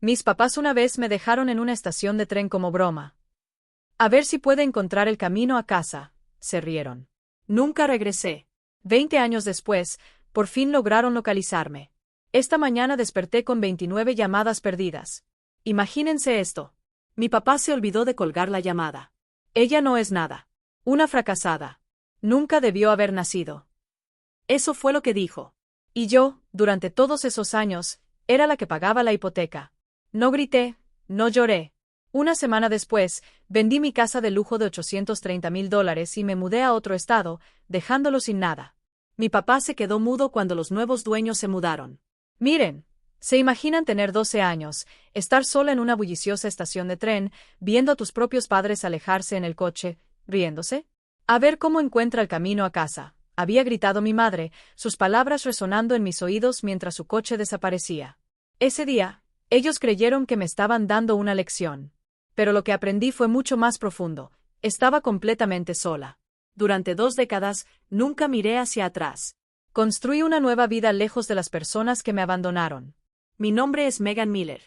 Mis papás una vez me dejaron en una estación de tren como broma. A ver si puede encontrar el camino a casa, se rieron. Nunca regresé. 20 años después, por fin lograron localizarme. Esta mañana desperté con 29 llamadas perdidas. Imagínense esto. Mi papá se olvidó de colgar la llamada. Ella no es nada. Una fracasada. Nunca debió haber nacido. Eso fue lo que dijo. Y yo, durante todos esos años, era la que pagaba la hipoteca. No grité, no lloré. Una semana después, vendí mi casa de lujo de $830,000 y me mudé a otro estado, dejándolo sin nada. Mi papá se quedó mudo cuando los nuevos dueños se mudaron. Miren, ¿se imaginan tener 12 años, estar sola en una bulliciosa estación de tren, viendo a tus propios padres alejarse en el coche, riéndose? A ver cómo encuentra el camino a casa, había gritado mi madre, sus palabras resonando en mis oídos mientras su coche desaparecía. Ese día, ellos creyeron que me estaban dando una lección. Pero lo que aprendí fue mucho más profundo. Estaba completamente sola. Durante 2 décadas, nunca miré hacia atrás. Construí una nueva vida lejos de las personas que me abandonaron. Mi nombre es Megan Miller.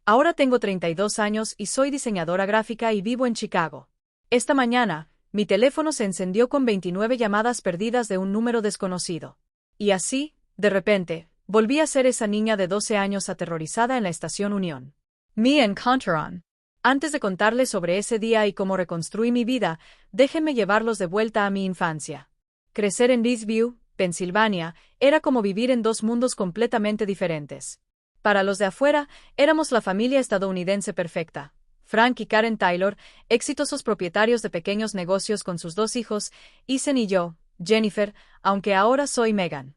Ahora tengo 32 años y soy diseñadora gráfica y vivo en Chicago. Esta mañana, mi teléfono se encendió con 29 llamadas perdidas de un número desconocido. Y así, de repente, volví a ser esa niña de 12 años aterrorizada en la estación Unión. Me encontraron. Antes de contarles sobre ese día y cómo reconstruí mi vida, déjenme llevarlos de vuelta a mi infancia. Crecer en Leesview, Pensilvania, era como vivir en 2 mundos completamente diferentes. Para los de afuera, éramos la familia estadounidense perfecta. Frank y Karen Taylor, exitosos propietarios de pequeños negocios con sus 2 hijos, Ethan y yo, Jennifer, aunque ahora soy Megan.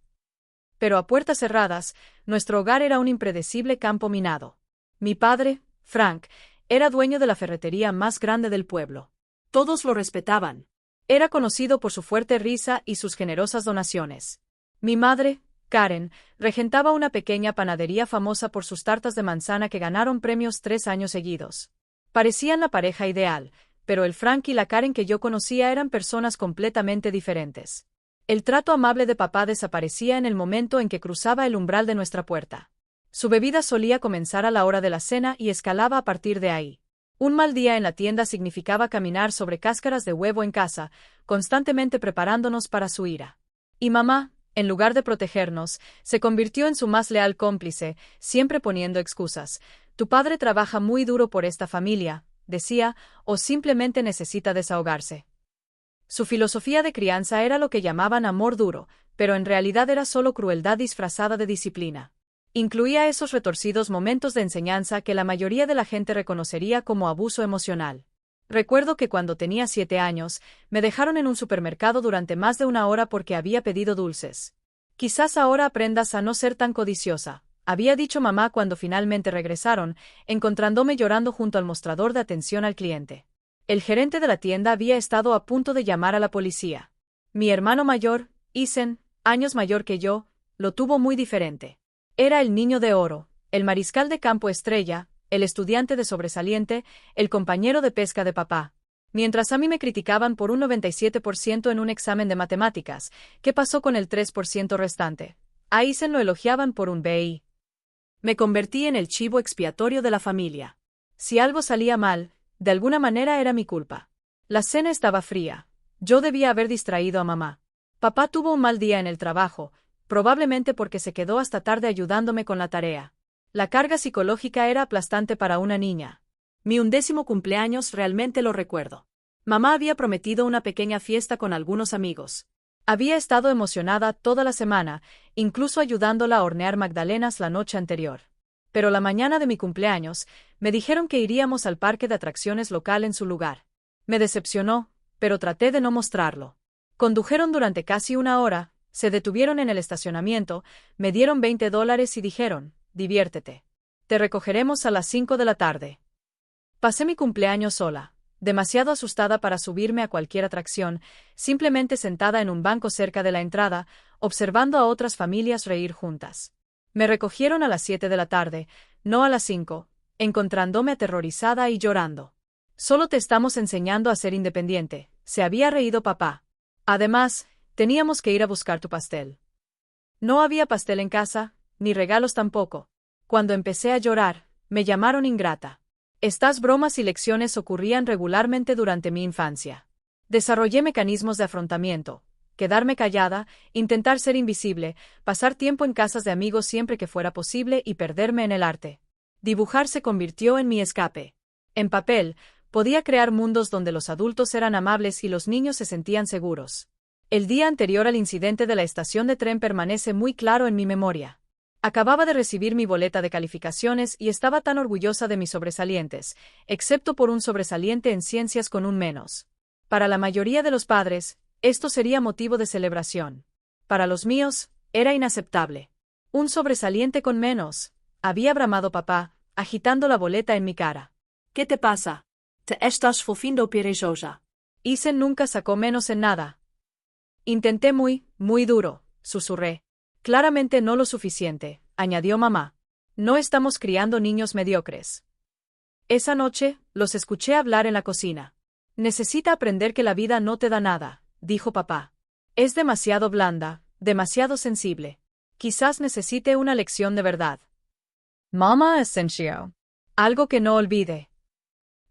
Pero a puertas cerradas, nuestro hogar era un impredecible campo minado. Mi padre, Frank, era dueño de la ferretería más grande del pueblo. Todos lo respetaban. Era conocido por su fuerte risa y sus generosas donaciones. Mi madre, Karen, regentaba una pequeña panadería famosa por sus tartas de manzana que ganaron premios 3 años seguidos. Parecían la pareja ideal, pero el Frank y la Karen que yo conocía eran personas completamente diferentes. El trato amable de papá desaparecía en el momento en que cruzaba el umbral de nuestra puerta. Su bebida solía comenzar a la hora de la cena y escalaba a partir de ahí. Un mal día en la tienda significaba caminar sobre cáscaras de huevo en casa, constantemente preparándonos para su ira. Y mamá, en lugar de protegernos, se convirtió en su más leal cómplice, siempre poniendo excusas. Tu padre trabaja muy duro por esta familia, decía, o simplemente necesita desahogarse. Su filosofía de crianza era lo que llamaban amor duro, pero en realidad era solo crueldad disfrazada de disciplina. Incluía esos retorcidos momentos de enseñanza que la mayoría de la gente reconocería como abuso emocional. Recuerdo que cuando tenía 7 años, me dejaron en un supermercado durante más de 1 hora porque había pedido dulces. Quizás ahora aprendas a no ser tan codiciosa, había dicho mamá cuando finalmente regresaron, encontrándome llorando junto al mostrador de atención al cliente. El gerente de la tienda había estado a punto de llamar a la policía. Mi hermano mayor, Ethan, años mayor que yo, lo tuvo muy diferente. Era el niño de oro, el mariscal de campo estrella, el estudiante de sobresaliente, el compañero de pesca de papá. Mientras a mí me criticaban por un 97% en un examen de matemáticas, ¿qué pasó con el 3% restante? A Ethan lo elogiaban por un BI. Me convertí en el chivo expiatorio de la familia. Si algo salía mal, de alguna manera era mi culpa. La cena estaba fría. Yo debía haber distraído a mamá. Papá tuvo un mal día en el trabajo, probablemente porque se quedó hasta tarde ayudándome con la tarea. La carga psicológica era aplastante para una niña. Mi 11º cumpleaños realmente lo recuerdo. Mamá había prometido una pequeña fiesta con algunos amigos. Había estado emocionada toda la semana, incluso ayudándola a hornear magdalenas la noche anterior. Pero la mañana de mi cumpleaños, me dijeron que iríamos al parque de atracciones local en su lugar. Me decepcionó, pero traté de no mostrarlo. Condujeron durante casi 1 hora, se detuvieron en el estacionamiento, me dieron $20 y dijeron, diviértete. Te recogeremos a las 5 de la tarde. Pasé mi cumpleaños sola, demasiado asustada para subirme a cualquier atracción, simplemente sentada en un banco cerca de la entrada, observando a otras familias reír juntas. Me recogieron a las 7 de la tarde, no a las 5, encontrándome aterrorizada y llorando. Solo te estamos enseñando a ser independiente, se había reído papá. Además, teníamos que ir a buscar tu pastel. No había pastel en casa, ni regalos tampoco. Cuando empecé a llorar, Me llamaron ingrata. Estas bromas y lecciones ocurrían regularmente durante mi infancia. Desarrollé mecanismos de afrontamiento. Quedarme callada, intentar ser invisible, pasar tiempo en casas de amigos siempre que fuera posible y perderme en el arte. Dibujar se convirtió en mi escape. En papel, podía crear mundos donde los adultos eran amables y los niños se sentían seguros. El día anterior al incidente de la estación de tren permanece muy claro en mi memoria. Acababa de recibir mi boleta de calificaciones y estaba tan orgullosa de mis sobresalientes, excepto por un sobresaliente en ciencias con un menos. Para la mayoría de los padres, esto sería motivo de celebración. Para los míos, era inaceptable. Un sobresaliente con menos, había bramado papá, agitando la boleta en mi cara. ¿Qué te pasa? Te estás volviendo perezosa. Isen nunca sacó menos en nada. Intenté muy duro, susurré. Claramente no lo suficiente, añadió mamá. No estamos criando niños mediocres. Esa noche, los escuché hablar en la cocina. Necesita aprender que la vida no te da nada, dijo papá. Es demasiado blanda, demasiado sensible. Quizás necesite una lección de verdad. Mama Asensio. Algo que no olvide.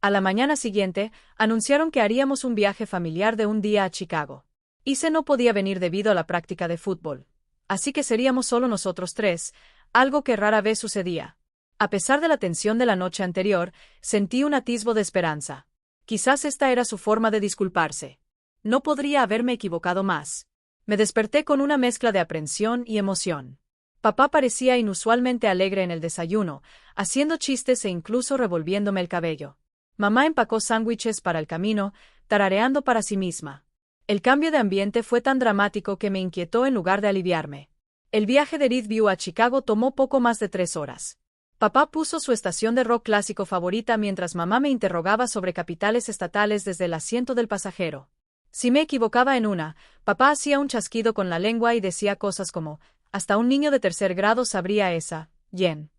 A la mañana siguiente, anunciaron que haríamos un viaje familiar de un día a Chicago. Ise no podía venir debido a la práctica de fútbol. Así que seríamos solo nosotros tres, algo que rara vez sucedía. A pesar de la tensión de la noche anterior, sentí un atisbo de esperanza. Quizás esta era su forma de disculparse. No podría haberme equivocado más. Me desperté con una mezcla de aprensión y emoción. Papá parecía inusualmente alegre en el desayuno, haciendo chistes e incluso revolviéndome el cabello. Mamá empacó sándwiches para el camino, tarareando para sí misma. El cambio de ambiente fue tan dramático que me inquietó en lugar de aliviarme. El viaje de Reedview a Chicago tomó poco más de 3 horas. Papá puso su estación de rock clásico favorita mientras mamá me interrogaba sobre capitales estatales desde el asiento del pasajero. Si me equivocaba en una, papá hacía un chasquido con la lengua y decía cosas como, hasta un niño de 3er grado sabría esa, Jen.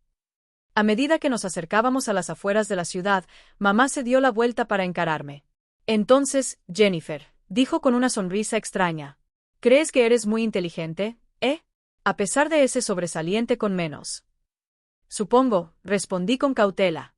A medida que nos acercábamos a las afueras de la ciudad, mamá se dio la vuelta para encararme. Entonces, Jennifer, dijo con una sonrisa extraña. ¿Crees que eres muy inteligente, A pesar de ese sobresaliente con menos. Supongo, respondí con cautela.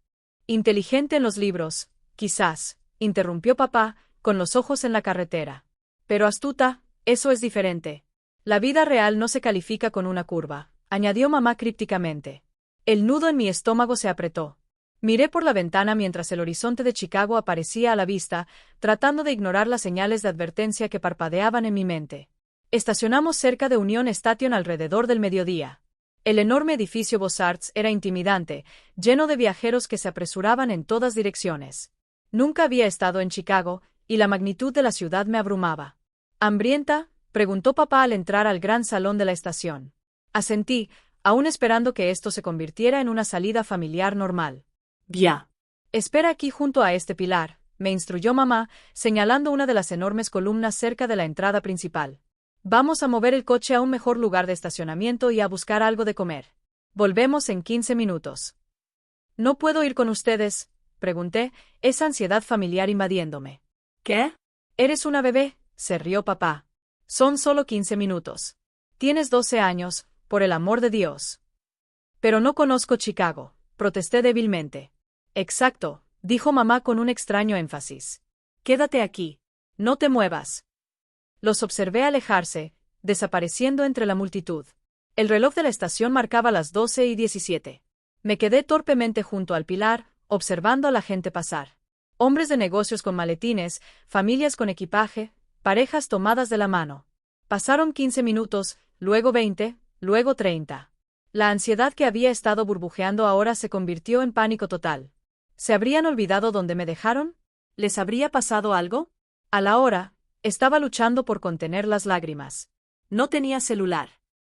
Inteligente en los libros, quizás, interrumpió papá, con los ojos en la carretera. Pero astuta, eso es diferente. La vida real no se califica con una curva, añadió mamá crípticamente. El nudo en mi estómago se apretó. Miré por la ventana mientras el horizonte de Chicago aparecía a la vista, tratando de ignorar las señales de advertencia que parpadeaban en mi mente. Estacionamos cerca de Union Station alrededor del mediodía. El enorme edificio Beaux-Arts era intimidante, lleno de viajeros que se apresuraban en todas direcciones. Nunca había estado en Chicago, y la magnitud de la ciudad me abrumaba. ¿Hambrienta?, preguntó papá al entrar al gran salón de la estación. Asentí, aún esperando que esto se convirtiera en una salida familiar normal. Ya. Espera aquí junto a este pilar, me instruyó mamá, señalando una de las enormes columnas cerca de la entrada principal. Vamos a mover el coche a un mejor lugar de estacionamiento y a buscar algo de comer. Volvemos en 15 minutos. ¿No puedo ir con ustedes?, pregunté, esa ansiedad familiar invadiéndome. ¿Qué? Eres una bebé, se rió papá. Son solo 15 minutos. Tienes 12 años, por el amor de Dios. Pero no conozco Chicago, protesté débilmente. Exacto, dijo mamá con un extraño énfasis. Quédate aquí. No te muevas. Los observé alejarse, desapareciendo entre la multitud. El reloj de la estación marcaba las 12:17. Me quedé torpemente junto al pilar, observando a la gente pasar. Hombres de negocios con maletines, familias con equipaje, parejas tomadas de la mano. Pasaron 15 minutos, luego 20, luego 30. La ansiedad que había estado burbujeando ahora se convirtió en pánico total. ¿Se habrían olvidado dónde me dejaron? ¿Les habría pasado algo? A la hora, estaba luchando por contener las lágrimas. No tenía celular.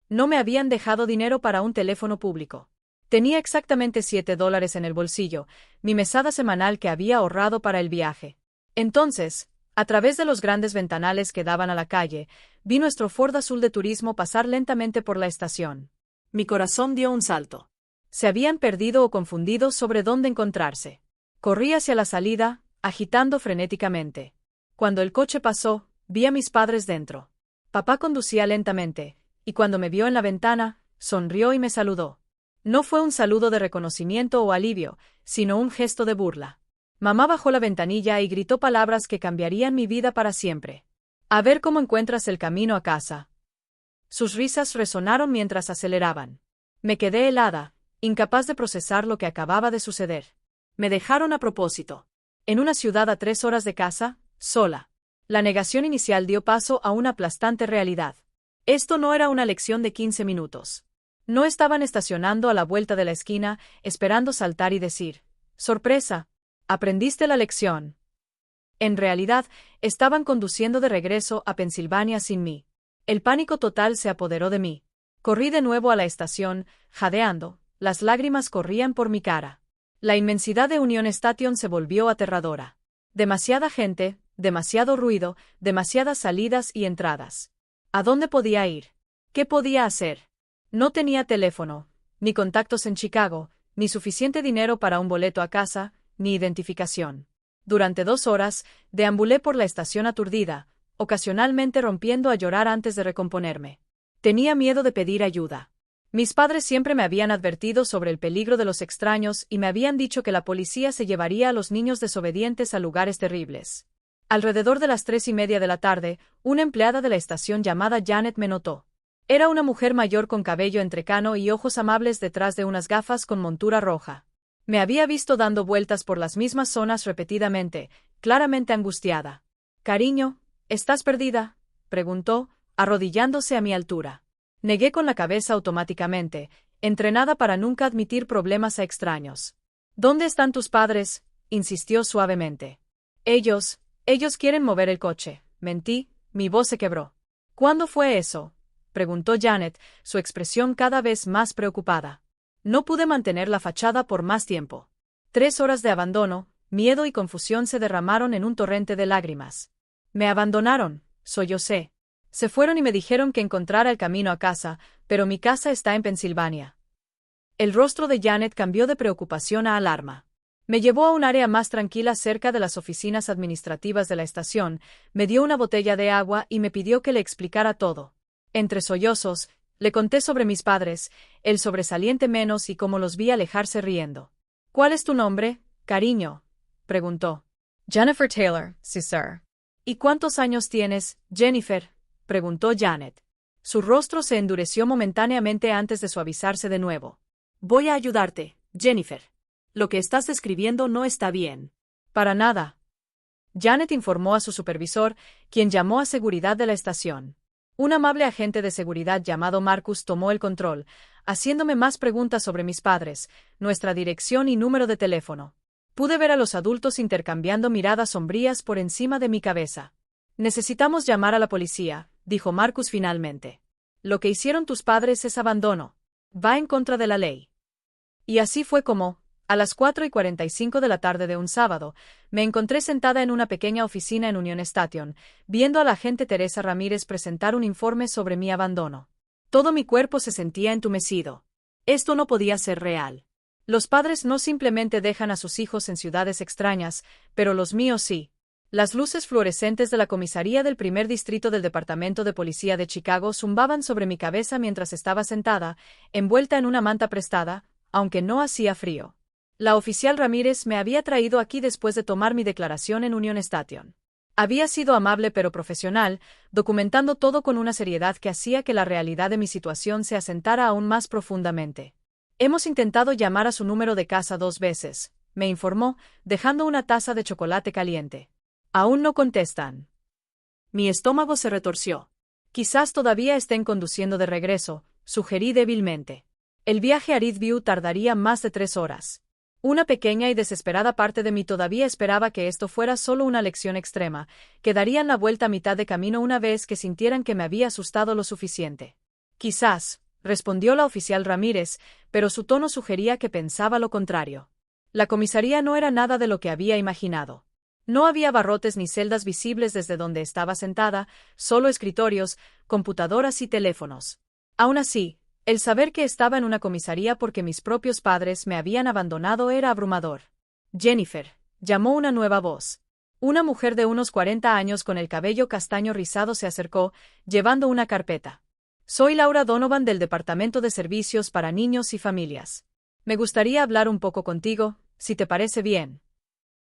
No me habían dejado dinero para un teléfono público. Tenía exactamente $7 en el bolsillo, mi mesada semanal que había ahorrado para el viaje. Entonces, a través de los grandes ventanales que daban a la calle, vi nuestro Ford azul de turismo pasar lentamente por la estación. Mi corazón dio un salto. Se habían perdido o confundido sobre dónde encontrarse. Corrí hacia la salida, agitando frenéticamente. Cuando el coche pasó, vi a mis padres dentro. Papá conducía lentamente, y cuando me vio en la ventana, sonrió y me saludó. No fue un saludo de reconocimiento o alivio, sino un gesto de burla. Mamá bajó la ventanilla y gritó palabras que cambiarían mi vida para siempre. A ver cómo encuentras el camino a casa. Sus risas resonaron mientras aceleraban. Me quedé helada, incapaz de procesar lo que acababa de suceder. Me dejaron a propósito. En una ciudad a 3 horas de casa, sola. La negación inicial dio paso a una aplastante realidad. Esto no era una lección de 15 minutos. No estaban estacionando a la vuelta de la esquina, esperando saltar y decir, «Sorpresa, aprendiste la lección». En realidad, estaban conduciendo de regreso a Pensilvania sin mí. El pánico total se apoderó de mí. Corrí de nuevo a la estación, jadeando, las lágrimas corrían por mi cara. La inmensidad de Union Station se volvió aterradora. Demasiada gente, demasiado ruido, demasiadas salidas y entradas. ¿A dónde podía ir? ¿Qué podía hacer? No tenía teléfono, ni contactos en Chicago, ni suficiente dinero para un boleto a casa, ni identificación. Durante 2 horas, deambulé por la estación aturdida, ocasionalmente rompiendo a llorar antes de recomponerme. Tenía miedo de pedir ayuda. Mis padres siempre me habían advertido sobre el peligro de los extraños y me habían dicho que la policía se llevaría a los niños desobedientes a lugares terribles. Alrededor de las 3:30 de la tarde, una empleada de la estación llamada Janet me notó. Era una mujer mayor con cabello entrecano y ojos amables detrás de unas gafas con montura roja. Me había visto dando vueltas por las mismas zonas repetidamente, claramente angustiada. «Cariño, ¿estás perdida?», preguntó, arrodillándose a mi altura. Negué con la cabeza automáticamente, entrenada para nunca admitir problemas a extraños. «¿Dónde están tus padres?», insistió suavemente. Ellos quieren mover el coche», mentí, mi voz se quebró. «¿Cuándo fue eso?», preguntó Janet, su expresión cada vez más preocupada. No pude mantener la fachada por más tiempo. 3 horas de abandono, miedo y confusión se derramaron en un torrente de lágrimas. «Me abandonaron», sollocé. «Se fueron y me dijeron que encontrara el camino a casa, pero mi casa está en Pensilvania». El rostro de Janet cambió de preocupación a alarma. Me llevó a un área más tranquila cerca de las oficinas administrativas de la estación, me dio una botella de agua y me pidió que le explicara todo. Entre sollozos, le conté sobre mis padres, el sobresaliente menos y cómo los vi alejarse riendo. «¿Cuál es tu nombre, cariño?», preguntó. «Jennifer Taylor, sí, sir». «¿Y cuántos años tienes, Jennifer?», preguntó Janet. Su rostro se endureció momentáneamente antes de suavizarse de nuevo. «Voy a ayudarte, Jennifer. Lo que estás describiendo no está bien». «Para nada». Janet informó a su supervisor, quien llamó a seguridad de la estación. Un amable agente de seguridad llamado Marcus tomó el control, haciéndome más preguntas sobre mis padres, nuestra dirección y número de teléfono. Pude ver a los adultos intercambiando miradas sombrías por encima de mi cabeza. «Necesitamos llamar a la policía», dijo Marcus finalmente. «Lo que hicieron tus padres es abandono. Va en contra de la ley». Y así fue como, a las 4:45 de la tarde de un sábado, me encontré sentada en una pequeña oficina en Union Station, viendo a la agente Teresa Ramírez presentar un informe sobre mi abandono. Todo mi cuerpo se sentía entumecido. Esto no podía ser real. Los padres no simplemente dejan a sus hijos en ciudades extrañas, pero los míos sí. Las luces fluorescentes de la comisaría del primer distrito del Departamento de Policía de Chicago zumbaban sobre mi cabeza mientras estaba sentada, envuelta en una manta prestada, aunque no hacía frío. La oficial Ramírez me había traído aquí después de tomar mi declaración en Union Station. Había sido amable pero profesional, documentando todo con una seriedad que hacía que la realidad de mi situación se asentara aún más profundamente. «Hemos intentado llamar a su número de casa 2 veces», me informó, dejando una taza de chocolate caliente. «Aún no contestan». Mi estómago se retorció. «Quizás todavía estén conduciendo de regreso», sugerí débilmente. El viaje a Reedview tardaría más de 3 horas. Una pequeña y desesperada parte de mí todavía esperaba que esto fuera solo una lección extrema, que darían la vuelta a mitad de camino una vez que sintieran que me había asustado lo suficiente. «Quizás», respondió la oficial Ramírez, pero su tono sugería que pensaba lo contrario. La comisaría no era nada de lo que había imaginado. No había barrotes ni celdas visibles desde donde estaba sentada, solo escritorios, computadoras y teléfonos. Aún así, el saber que estaba en una comisaría porque mis propios padres me habían abandonado era abrumador. «Jennifer», llamó una nueva voz. Una mujer de unos 40 años con el cabello castaño rizado se acercó, llevando una carpeta. Soy Laura Donovan del Departamento de Servicios para Niños y Familias. Me gustaría hablar un poco contigo, si te parece bien.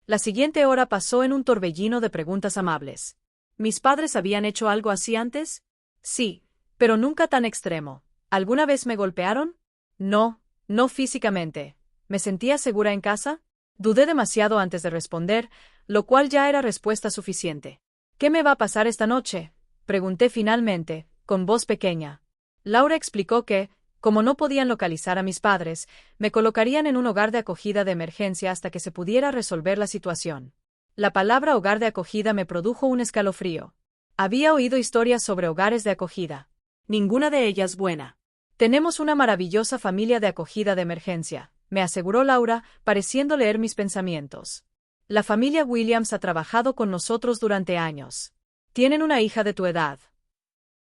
La siguiente hora pasó en un torbellino de preguntas amables. ¿Mis padres habían hecho algo así antes? Sí, pero nunca tan extremo. ¿Alguna vez me golpearon? No, no físicamente. ¿Me sentía segura en casa? Dudé demasiado antes de responder, lo cual ya era respuesta suficiente. ¿Qué me va a pasar esta noche?, pregunté finalmente, con voz pequeña. Laura explicó que, como no podían localizar a mis padres, me colocarían en un hogar de acogida de emergencia hasta que se pudiera resolver la situación. La palabra hogar de acogida me produjo un escalofrío. Había oído historias sobre hogares de acogida. Ninguna de ellas buena. Tenemos una maravillosa familia de acogida de emergencia, me aseguró Laura, pareciendo leer mis pensamientos. La familia Williams ha trabajado con nosotros durante años. Tienen una hija de tu edad.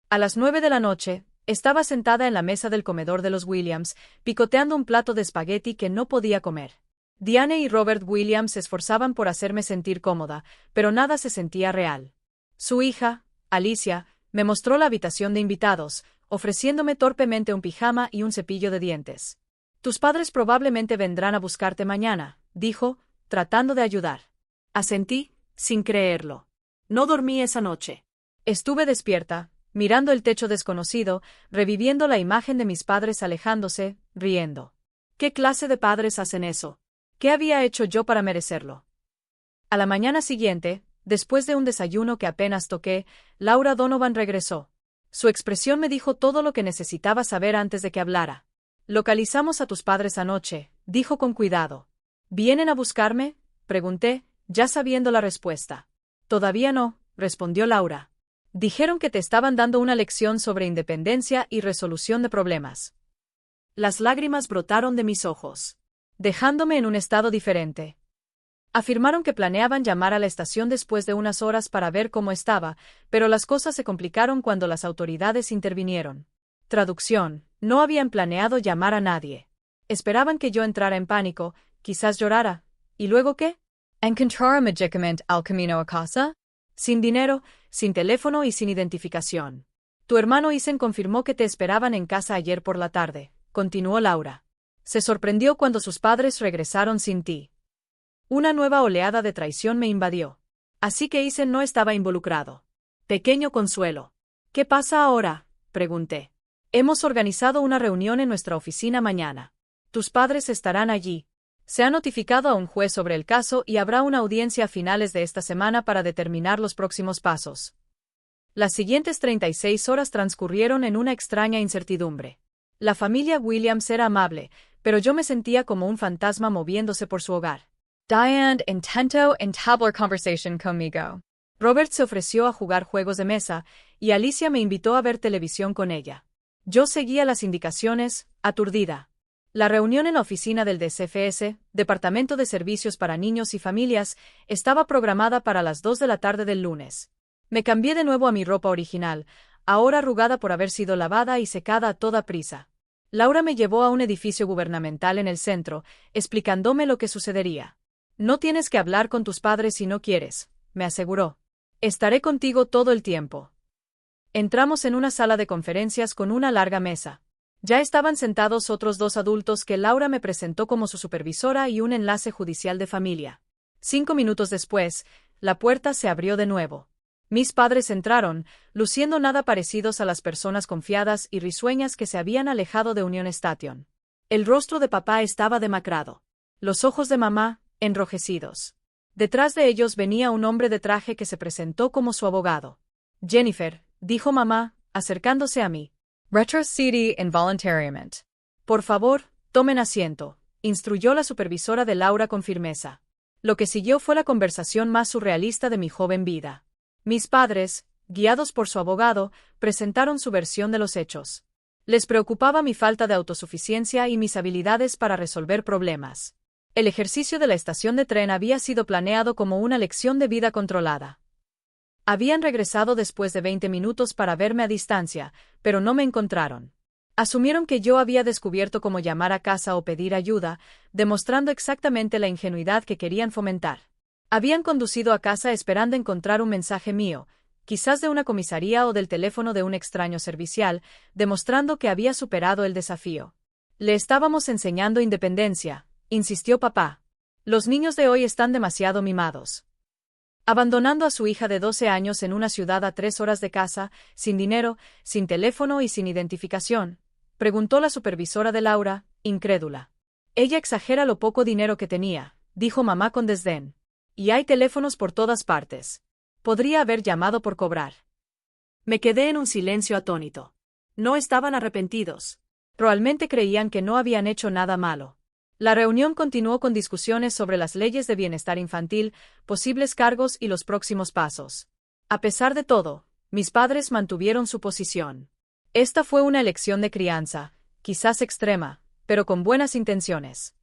A las 9 de la noche, estaba sentada en la mesa del comedor de los Williams, picoteando un plato de espagueti que no podía comer. Diane y Robert Williams se esforzaban por hacerme sentir cómoda, pero nada se sentía real. Su hija, Alicia, me mostró la habitación de invitados, ofreciéndome torpemente un pijama y un cepillo de dientes. Tus padres probablemente vendrán a buscarte mañana, dijo, tratando de ayudar. Asentí, sin creerlo. No dormí esa noche. Estuve despierta, mirando el techo desconocido, reviviendo la imagen de mis padres alejándose, riendo. ¿Qué clase de padres hacen eso? ¿Qué había hecho yo para merecerlo? A la mañana siguiente, después de un desayuno que apenas toqué, Laura Donovan regresó. Su expresión me dijo todo lo que necesitaba saber antes de que hablara. Localizamos a tus padres anoche, dijo con cuidado. ¿Vienen a buscarme?, pregunté, ya sabiendo la respuesta. Todavía no, respondió Laura. Dijeron que te estaban dando una lección sobre independencia y resolución de problemas. Las lágrimas brotaron de mis ojos, dejándome en un estado diferente. Afirmaron que planeaban llamar a la estación después de unas horas para ver cómo estaba, pero las cosas se complicaron cuando las autoridades intervinieron. Traducción: no habían planeado llamar a nadie. Esperaban que yo entrara en pánico, quizás llorara. ¿Y luego qué? ¿Encontrar a medicament al camino a casa? Sin dinero, sin teléfono y sin identificación. Tu hermano Isen confirmó que te esperaban en casa ayer por la tarde, continuó Laura. Se sorprendió cuando sus padres regresaron sin ti. Una nueva oleada de traición me invadió. Así que Isen no estaba involucrado. Pequeño consuelo. ¿Qué pasa ahora?, pregunté. Hemos organizado una reunión en nuestra oficina mañana. Tus padres estarán allí. Se ha notificado a un juez sobre el caso y habrá una audiencia a finales de esta semana para determinar los próximos pasos. Las siguientes 36 horas transcurrieron en una extraña incertidumbre. La familia Williams era amable, pero yo me sentía como un fantasma moviéndose por su hogar. Diane intentó entablar conversation conmigo. Robert se ofreció a jugar juegos de mesa, y Alicia me invitó a ver televisión con ella. Yo seguía las indicaciones, aturdida. La reunión en la oficina del DCFS, Departamento de Servicios para Niños y Familias, estaba programada para las 2 de la tarde del lunes. Me cambié de nuevo a mi ropa original, ahora arrugada por haber sido lavada y secada a toda prisa. Laura me llevó a un edificio gubernamental en el centro, explicándome lo que sucedería. No tienes que hablar con tus padres si no quieres, me aseguró. Estaré contigo todo el tiempo. Entramos en una sala de conferencias con una larga mesa. Ya estaban sentados otros 2 adultos que Laura me presentó como su supervisora y un enlace judicial de familia. 5 minutos después, la puerta se abrió de nuevo. Mis padres entraron, luciendo nada parecidos a las personas confiadas y risueñas que se habían alejado de Union Station. El rostro de papá estaba demacrado. Los ojos de mamá, enrojecidos. Detrás de ellos venía un hombre de traje que se presentó como su abogado. Jennifer, dijo mamá, acercándose a mí. Retrocedi involuntariamente. Por favor, tomen asiento, instruyó la supervisora de Laura con firmeza. Lo que siguió fue la conversación más surrealista de mi joven vida. Mis padres, guiados por su abogado, presentaron su versión de los hechos. Les preocupaba mi falta de autosuficiencia y mis habilidades para resolver problemas. El ejercicio de la estación de tren había sido planeado como una lección de vida controlada. Habían regresado después de 20 minutos para verme a distancia, pero no me encontraron. Asumieron que yo había descubierto cómo llamar a casa o pedir ayuda, demostrando exactamente la ingenuidad que querían fomentar. Habían conducido a casa esperando encontrar un mensaje mío, quizás de una comisaría o del teléfono de un extraño servicial, demostrando que había superado el desafío. Le estábamos enseñando independencia, insistió papá. Los niños de hoy están demasiado mimados. Abandonando a su hija de 12 años en una ciudad a 3 horas de casa, sin dinero, sin teléfono y sin identificación, preguntó la supervisora de Laura, incrédula. Ella exagera lo poco dinero que tenía, dijo mamá con desdén. Y hay teléfonos por todas partes. Podría haber llamado por cobrar. Me quedé en un silencio atónito. No estaban arrepentidos. Probablemente creían que no habían hecho nada malo. La reunión continuó con discusiones sobre las leyes de bienestar infantil, posibles cargos y los próximos pasos. A pesar de todo, mis padres mantuvieron su posición. Esta fue una elección de crianza, quizás extrema, pero con buenas intenciones.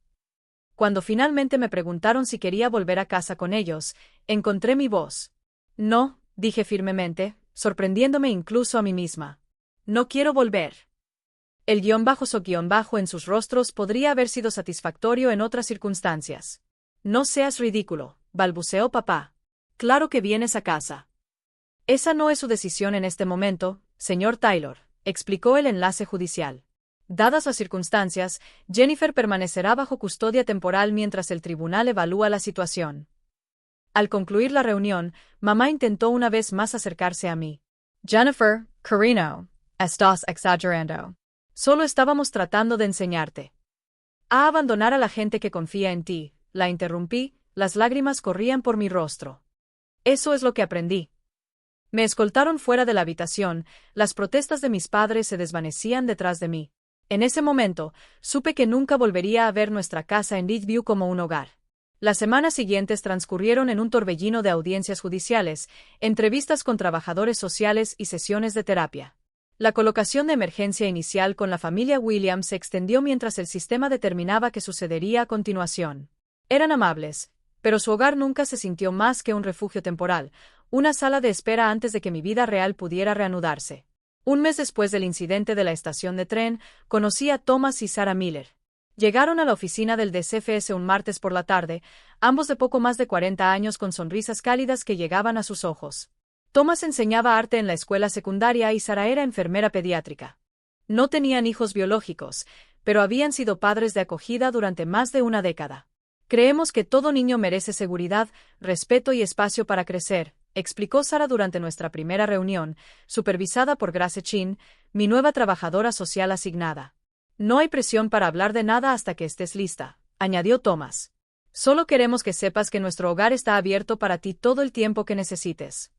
Cuando finalmente me preguntaron si quería volver a casa con ellos, encontré mi voz. No, dije firmemente, sorprendiéndome incluso a mí misma. No quiero volver. El _so_ en sus rostros podría haber sido satisfactorio en otras circunstancias. No seas ridículo, balbuceó papá. Claro que vienes a casa. Esa no es su decisión en este momento, señor Taylor, explicó el enlace judicial. Dadas las circunstancias, Jennifer permanecerá bajo custodia temporal mientras el tribunal evalúa la situación. Al concluir la reunión, mamá intentó una vez más acercarse a mí. Jennifer, cariño, estás exagerando. Solo estábamos tratando de enseñarte a abandonar a la gente que confía en ti, la interrumpí, las lágrimas corrían por mi rostro. Eso es lo que aprendí. Me escoltaron fuera de la habitación, las protestas de mis padres se desvanecían detrás de mí. En ese momento, supe que nunca volvería a ver nuestra casa en Ridgeview como un hogar. Las semanas siguientes transcurrieron en un torbellino de audiencias judiciales, entrevistas con trabajadores sociales y sesiones de terapia. La colocación de emergencia inicial con la familia Williams se extendió mientras el sistema determinaba qué sucedería a continuación. Eran amables, pero su hogar nunca se sintió más que un refugio temporal, una sala de espera antes de que mi vida real pudiera reanudarse. Un mes después del incidente de la estación de tren, conocí a Thomas y Sarah Miller. Llegaron a la oficina del DCFS un martes por la tarde, ambos de poco más de 40 años con sonrisas cálidas que llegaban a sus ojos. Thomas enseñaba arte en la escuela secundaria y Sarah era enfermera pediátrica. No tenían hijos biológicos, pero habían sido padres de acogida durante más de una década. Creemos que todo niño merece seguridad, respeto y espacio para crecer, explicó Sarah durante nuestra primera reunión, supervisada por Grace Chin, mi nueva trabajadora social asignada. No hay presión para hablar de nada hasta que estés lista, añadió Thomas. Solo queremos que sepas que nuestro hogar está abierto para ti todo el tiempo que necesites.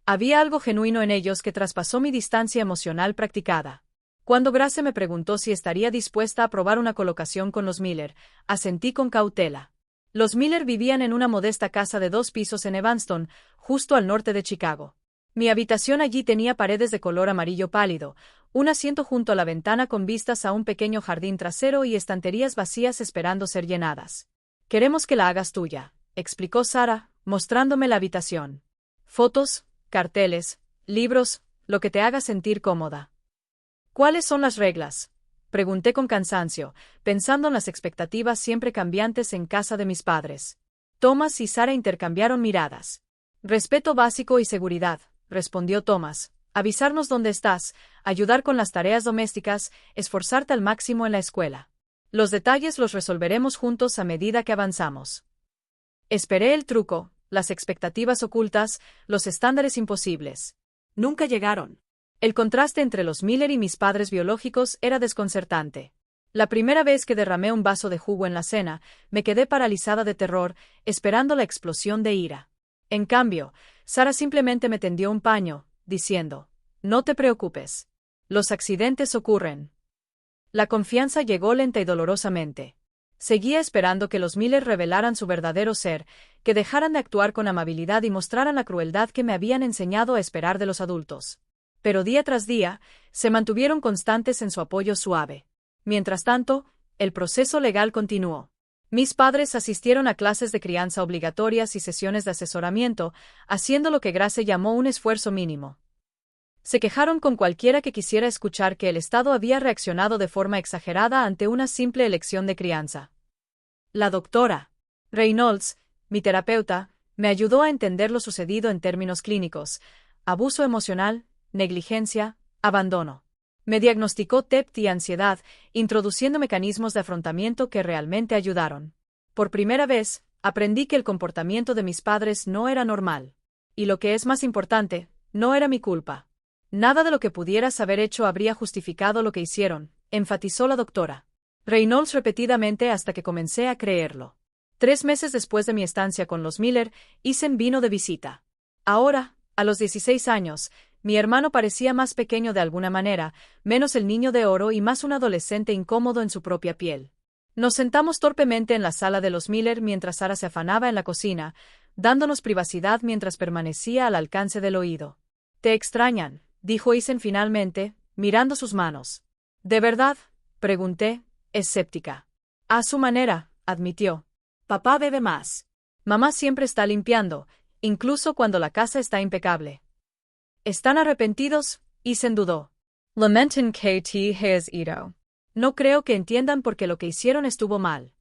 Había algo genuino en ellos que traspasó mi distancia emocional practicada. Cuando Grace me preguntó si estaría dispuesta a probar una colocación con los Miller, asentí con cautela. Los Miller vivían en una modesta casa de 2 pisos en Evanston, justo al norte de Chicago. Mi habitación allí tenía paredes de color amarillo pálido, un asiento junto a la ventana con vistas a un pequeño jardín trasero y estanterías vacías esperando ser llenadas. Queremos que la hagas tuya, explicó Sarah, mostrándome la habitación. Fotos, carteles, libros, lo que te haga sentir cómoda. ¿Cuáles son las reglas? Pregunté con cansancio, pensando en las expectativas siempre cambiantes en casa de mis padres. Thomas y Sarah intercambiaron miradas. Respeto básico y seguridad, respondió Thomas. Avisarnos dónde estás, ayudar con las tareas domésticas, esforzarte al máximo en la escuela. Los detalles los resolveremos juntos a medida que avanzamos. Esperé el truco, las expectativas ocultas, los estándares imposibles. Nunca llegaron. El contraste entre los Miller y mis padres biológicos era desconcertante. La primera vez que derramé un vaso de jugo en la cena, me quedé paralizada de terror, esperando la explosión de ira. En cambio, Sarah simplemente me tendió un paño, diciendo, «No te preocupes. Los accidentes ocurren». La confianza llegó lenta y dolorosamente. Seguía esperando que los Miller revelaran su verdadero ser, que dejaran de actuar con amabilidad y mostraran la crueldad que me habían enseñado a esperar de los adultos. Pero día tras día, se mantuvieron constantes en su apoyo suave. Mientras tanto, el proceso legal continuó. Mis padres asistieron a clases de crianza obligatorias y sesiones de asesoramiento, haciendo lo que Grace llamó un esfuerzo mínimo. Se quejaron con cualquiera que quisiera escuchar que el Estado había reaccionado de forma exagerada ante una simple elección de crianza. La doctora Reynolds, mi terapeuta, me ayudó a entender lo sucedido en términos clínicos, abuso emocional, negligencia, abandono. Me diagnosticó TEPT y ansiedad, introduciendo mecanismos de afrontamiento que realmente ayudaron. Por primera vez, aprendí que el comportamiento de mis padres no era normal. Y lo que es más importante, no era mi culpa. Nada de lo que pudieras haber hecho habría justificado lo que hicieron, enfatizó la doctora Reynolds repetidamente hasta que comencé a creerlo. 3 meses después de mi estancia con los Miller, Ethan vino de visita. Ahora, a los 16 años, mi hermano parecía más pequeño de alguna manera, menos el niño de oro y más un adolescente incómodo en su propia piel. Nos sentamos torpemente en la sala de los Miller mientras Sara se afanaba en la cocina, dándonos privacidad mientras permanecía al alcance del oído. «Te extrañan», dijo Ethan finalmente, mirando sus manos. «¿De verdad?», pregunté, escéptica. «A su manera», admitió. «Papá bebe más. Mamá siempre está limpiando, incluso cuando la casa está impecable». «¿Están arrepentidos?», Ethan dudó. «Lamenten que te hayas ido. No creo que entiendan por qué lo que hicieron estuvo mal».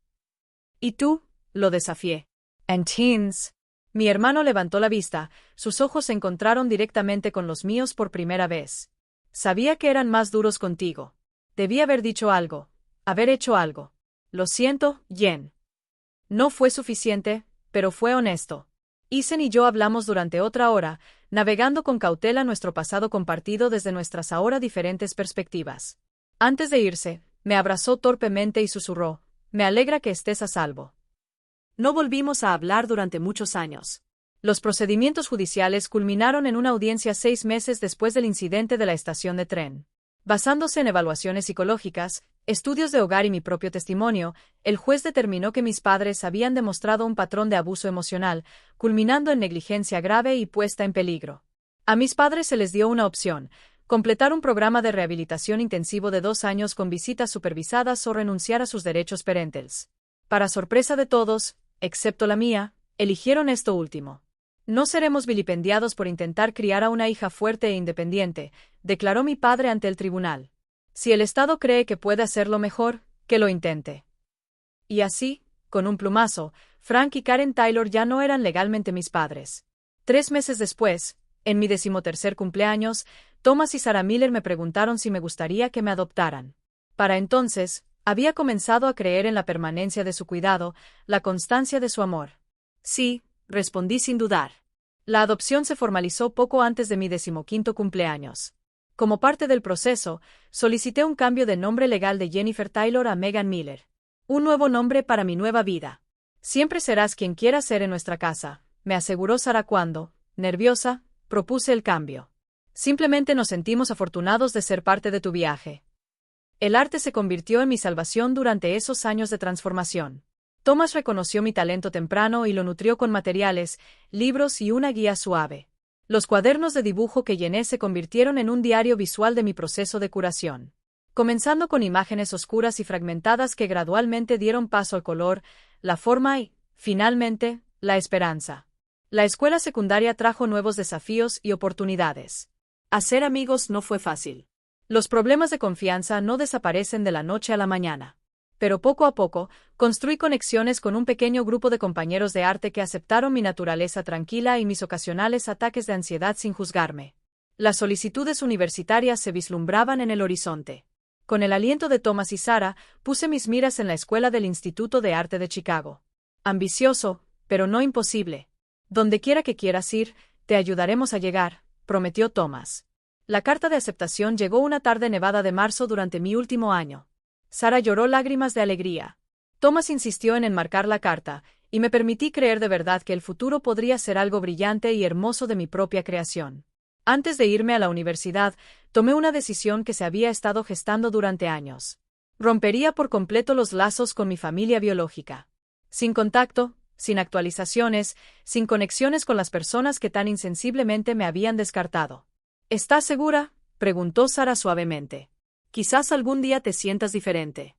«¿Y tú?», lo desafié. «Entonces». Mi hermano levantó la vista, sus ojos se encontraron directamente con los míos por primera vez. «Sabía que eran más duros contigo. Debí haber dicho algo, haber hecho algo. Lo siento, Jen». No fue suficiente, pero fue honesto. Ethan y yo hablamos durante otra hora, navegando con cautela nuestro pasado compartido desde nuestras ahora diferentes perspectivas. Antes de irse, me abrazó torpemente y susurró: «Me alegra que estés a salvo». No volvimos a hablar durante muchos años. Los procedimientos judiciales culminaron en una audiencia 6 meses después del incidente de la estación de tren. Basándose en evaluaciones psicológicas, estudios de hogar y mi propio testimonio, el juez determinó que mis padres habían demostrado un patrón de abuso emocional, culminando en negligencia grave y puesta en peligro. A mis padres se les dio una opción: completar un programa de rehabilitación intensivo de 2 años con visitas supervisadas o renunciar a sus derechos parentales. Para sorpresa de todos, excepto la mía, eligieron esto último. «No seremos vilipendiados por intentar criar a una hija fuerte e independiente», declaró mi padre ante el tribunal. «Si el Estado cree que puede hacerlo mejor, que lo intente». Y así, con un plumazo, Frank y Karen Taylor ya no eran legalmente mis padres. 3 meses después, en mi 13º cumpleaños, Thomas y Sarah Miller me preguntaron si me gustaría que me adoptaran. Para entonces, había comenzado a creer en la permanencia de su cuidado, la constancia de su amor. «Sí», respondí sin dudar. La adopción se formalizó poco antes de mi 15º cumpleaños. Como parte del proceso, solicité un cambio de nombre legal de Jennifer Taylor a Megan Miller. Un nuevo nombre para mi nueva vida. «Siempre serás quien quieras ser en nuestra casa», me aseguró Sara cuando, nerviosa, propuse el cambio. «Simplemente nos sentimos afortunados de ser parte de tu viaje». El arte se convirtió en mi salvación durante esos años de transformación. Thomas reconoció mi talento temprano y lo nutrió con materiales, libros y una guía suave. Los cuadernos de dibujo que llené se convirtieron en un diario visual de mi proceso de curación. Comenzando con imágenes oscuras y fragmentadas que gradualmente dieron paso al color, la forma y, finalmente, la esperanza. La escuela secundaria trajo nuevos desafíos y oportunidades. Hacer amigos no fue fácil. Los problemas de confianza no desaparecen de la noche a la mañana. Pero poco a poco, construí conexiones con un pequeño grupo de compañeros de arte que aceptaron mi naturaleza tranquila y mis ocasionales ataques de ansiedad sin juzgarme. Las solicitudes universitarias se vislumbraban en el horizonte. Con el aliento de Thomas y Sara, puse mis miras en la escuela del Instituto de Arte de Chicago. Ambicioso, pero no imposible. «Donde quiera que quieras ir, te ayudaremos a llegar», prometió Thomas. La carta de aceptación llegó una tarde nevada de marzo durante mi último año. Sara lloró lágrimas de alegría. Thomas insistió en enmarcar la carta, y me permití creer de verdad que el futuro podría ser algo brillante y hermoso de mi propia creación. Antes de irme a la universidad, tomé una decisión que se había estado gestando durante años. Rompería por completo los lazos con mi familia biológica. Sin contacto, sin actualizaciones, sin conexiones con las personas que tan insensiblemente me habían descartado. «¿Estás segura?», preguntó Sara suavemente. «Quizás algún día te sientas diferente».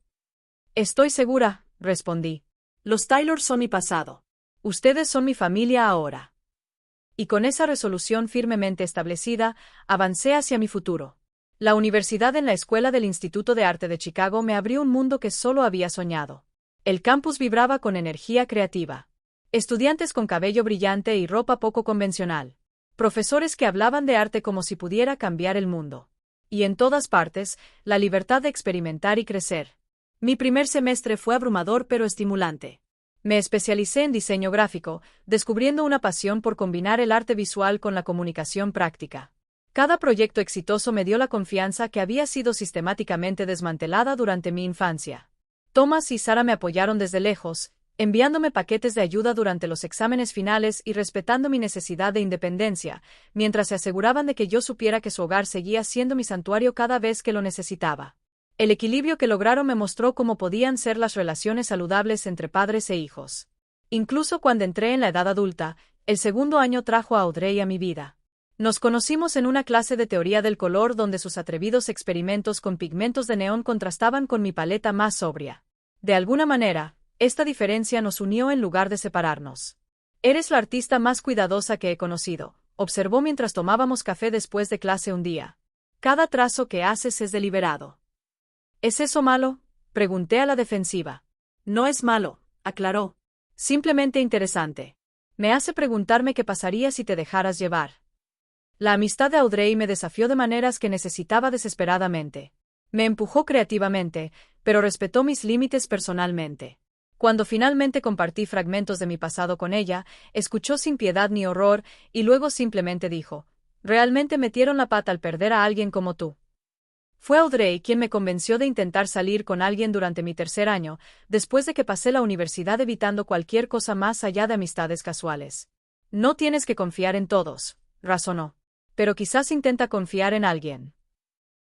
«Estoy segura», respondí. «Los Taylor son mi pasado. Ustedes son mi familia ahora». Y con esa resolución firmemente establecida, avancé hacia mi futuro. La universidad en la Escuela del Instituto de Arte de Chicago me abrió un mundo que solo había soñado. El campus vibraba con energía creativa. Estudiantes con cabello brillante y ropa poco convencional. Profesores que hablaban de arte como si pudiera cambiar el mundo. Y en todas partes, la libertad de experimentar y crecer. Mi primer semestre fue abrumador pero estimulante. Me especialicé en diseño gráfico, descubriendo una pasión por combinar el arte visual con la comunicación práctica. Cada proyecto exitoso me dio la confianza que había sido sistemáticamente desmantelada durante mi infancia. Thomas y Sarah me apoyaron desde lejos, enviándome paquetes de ayuda durante los exámenes finales y respetando mi necesidad de independencia, mientras se aseguraban de que yo supiera que su hogar seguía siendo mi santuario cada vez que lo necesitaba. El equilibrio que lograron me mostró cómo podían ser las relaciones saludables entre padres e hijos. Incluso cuando entré en la edad adulta, el segundo año trajo a Audrey a mi vida. Nos conocimos en una clase de teoría del color donde sus atrevidos experimentos con pigmentos de neón contrastaban con mi paleta más sobria. De alguna manera, esta diferencia nos unió en lugar de separarnos. Eres la artista más cuidadosa que he conocido, observó mientras tomábamos café después de clase un día. Cada trazo que haces es deliberado. ¿Es eso malo?, pregunté a la defensiva. No es malo, aclaró. Simplemente interesante. Me hace preguntarme qué pasaría si te dejaras llevar. La amistad de Audrey me desafió de maneras que necesitaba desesperadamente. Me empujó creativamente, pero respetó mis límites personalmente. Cuando finalmente compartí fragmentos de mi pasado con ella, escuchó sin piedad ni horror, y luego simplemente dijo: «Realmente metieron la pata al perder a alguien como tú». Fue Audrey quien me convenció de intentar salir con alguien durante mi tercer año, después de que pasé la universidad evitando cualquier cosa más allá de amistades casuales. «No tienes que confiar en todos», razonó. «Pero quizás intenta confiar en alguien».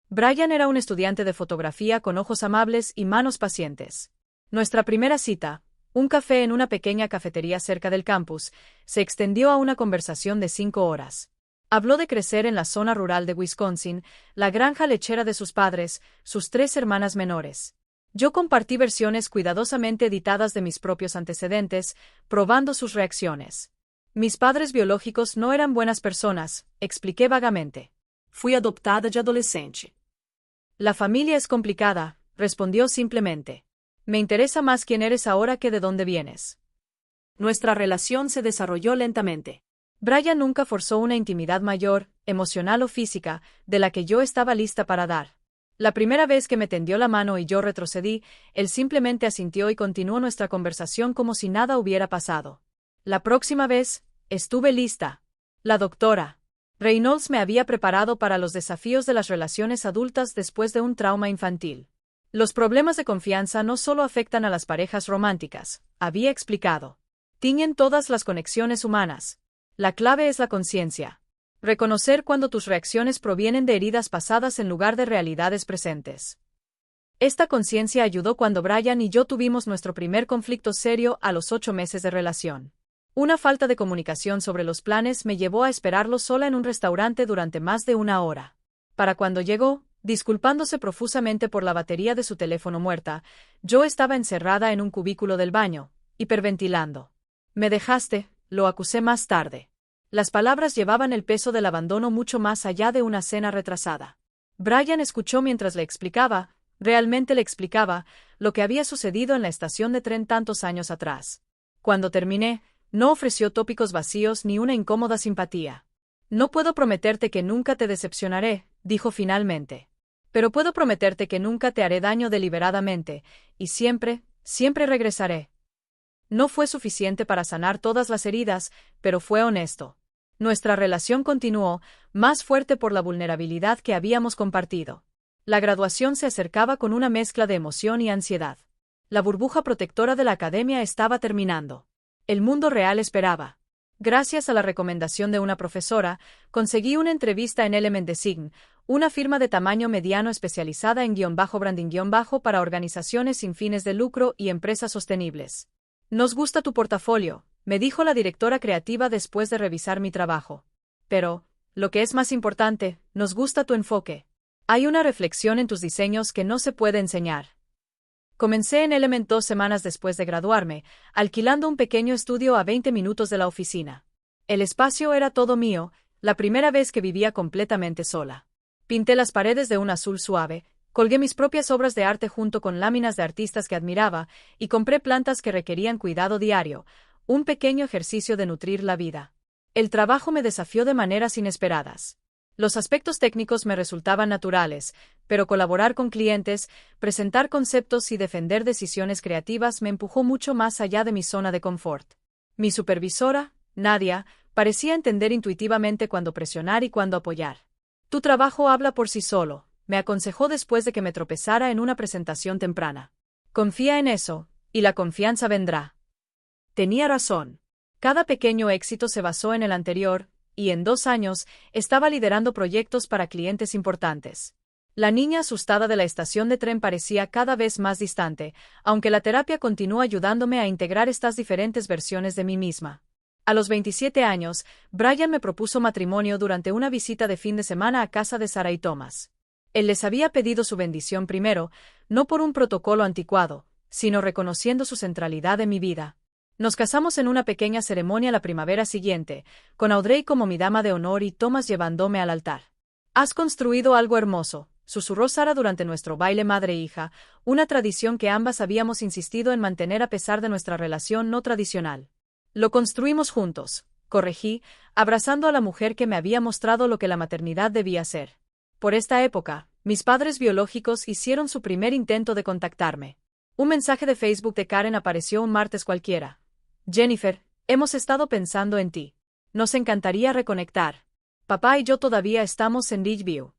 Brian era un estudiante de fotografía con ojos amables y manos pacientes. Nuestra primera cita, un café en una pequeña cafetería cerca del campus, se extendió a una conversación de 5 horas. Habló de crecer en la zona rural de Wisconsin, la granja lechera de sus padres, sus 3 hermanas menores. Yo compartí versiones cuidadosamente editadas de mis propios antecedentes, probando sus reacciones. Mis padres biológicos no eran buenas personas, expliqué vagamente. Fui adoptada de adolescente. La familia es complicada, respondió simplemente. Me interesa más quién eres ahora que de dónde vienes. Nuestra relación se desarrolló lentamente. Brian nunca forzó una intimidad mayor, emocional o física, de la que yo estaba lista para dar. La primera vez que me tendió la mano y yo retrocedí, él simplemente asintió y continuó nuestra conversación como si nada hubiera pasado. La próxima vez, estuve lista. La doctora Reynolds me había preparado para los desafíos de las relaciones adultas después de un trauma infantil. Los problemas de confianza no solo afectan a las parejas románticas, había explicado. Tiñen todas las conexiones humanas. La clave es la conciencia. Reconocer cuando tus reacciones provienen de heridas pasadas en lugar de realidades presentes. Esta conciencia ayudó cuando Brian y yo tuvimos nuestro primer conflicto serio a los 8 meses de relación. Una falta de comunicación sobre los planes me llevó a esperarlo sola en un restaurante durante más de 1 hora. Para cuando llegó, disculpándose profusamente por la batería de su teléfono muerta, yo estaba encerrada en un cubículo del baño, hiperventilando. «Me dejaste», lo acusé más tarde. Las palabras llevaban el peso del abandono mucho más allá de una cena retrasada. Brian escuchó mientras le explicaba, realmente le explicaba, lo que había sucedido en la estación de tren tantos años atrás. Cuando terminé, no ofreció tópicos vacíos ni una incómoda simpatía. «No puedo prometerte que nunca te decepcionaré», dijo finalmente. «Pero puedo prometerte que nunca te haré daño deliberadamente, y siempre, siempre regresaré». No fue suficiente para sanar todas las heridas, pero fue honesto. Nuestra relación continuó, más fuerte por la vulnerabilidad que habíamos compartido. La graduación se acercaba con una mezcla de emoción y ansiedad. La burbuja protectora de la academia estaba terminando. El mundo real esperaba. Gracias a la recomendación de una profesora, conseguí una entrevista en Element Design, una firma de tamaño mediano especializada en _branding_ para organizaciones sin fines de lucro y empresas sostenibles. «Nos gusta tu portafolio», me dijo la directora creativa después de revisar mi trabajo. «Pero, lo que es más importante, nos gusta tu enfoque. Hay una reflexión en tus diseños que no se puede enseñar». Comencé en Element 2 semanas después de graduarme, alquilando un pequeño estudio a 20 minutos de la oficina. El espacio era todo mío, la primera vez que vivía completamente sola. Pinté las paredes de un azul suave, colgué mis propias obras de arte junto con láminas de artistas que admiraba, y compré plantas que requerían cuidado diario, un pequeño ejercicio de nutrir la vida. El trabajo me desafió de maneras inesperadas. Los aspectos técnicos me resultaban naturales, pero colaborar con clientes, presentar conceptos y defender decisiones creativas me empujó mucho más allá de mi zona de confort. Mi supervisora, Nadia, parecía entender intuitivamente cuándo presionar y cuándo apoyar. Tu trabajo habla por sí solo, me aconsejó después de que me tropezara en una presentación temprana. Confía en eso, y la confianza vendrá. Tenía razón. Cada pequeño éxito se basó en el anterior, y en 2 años, estaba liderando proyectos para clientes importantes. La niña asustada de la estación de tren parecía cada vez más distante, aunque la terapia continuó ayudándome a integrar estas diferentes versiones de mí misma. A los 27 años, Brian me propuso matrimonio durante una visita de fin de semana a casa de Sarah y Thomas. Él les había pedido su bendición primero, no por un protocolo anticuado, sino reconociendo su centralidad en mi vida. Nos casamos en una pequeña ceremonia la primavera siguiente, con Audrey como mi dama de honor y Thomas llevándome al altar. «Has construido algo hermoso», susurró Sarah durante nuestro baile madre-hija, una tradición que ambas habíamos insistido en mantener a pesar de nuestra relación no tradicional. «Lo construimos juntos», corregí, abrazando a la mujer que me había mostrado lo que la maternidad debía ser. Por esta época, mis padres biológicos hicieron su primer intento de contactarme. Un mensaje de Facebook de Karen apareció un martes cualquiera. «Jennifer, hemos estado pensando en ti. Nos encantaría reconectar. Papá y yo todavía estamos en Ridgeview».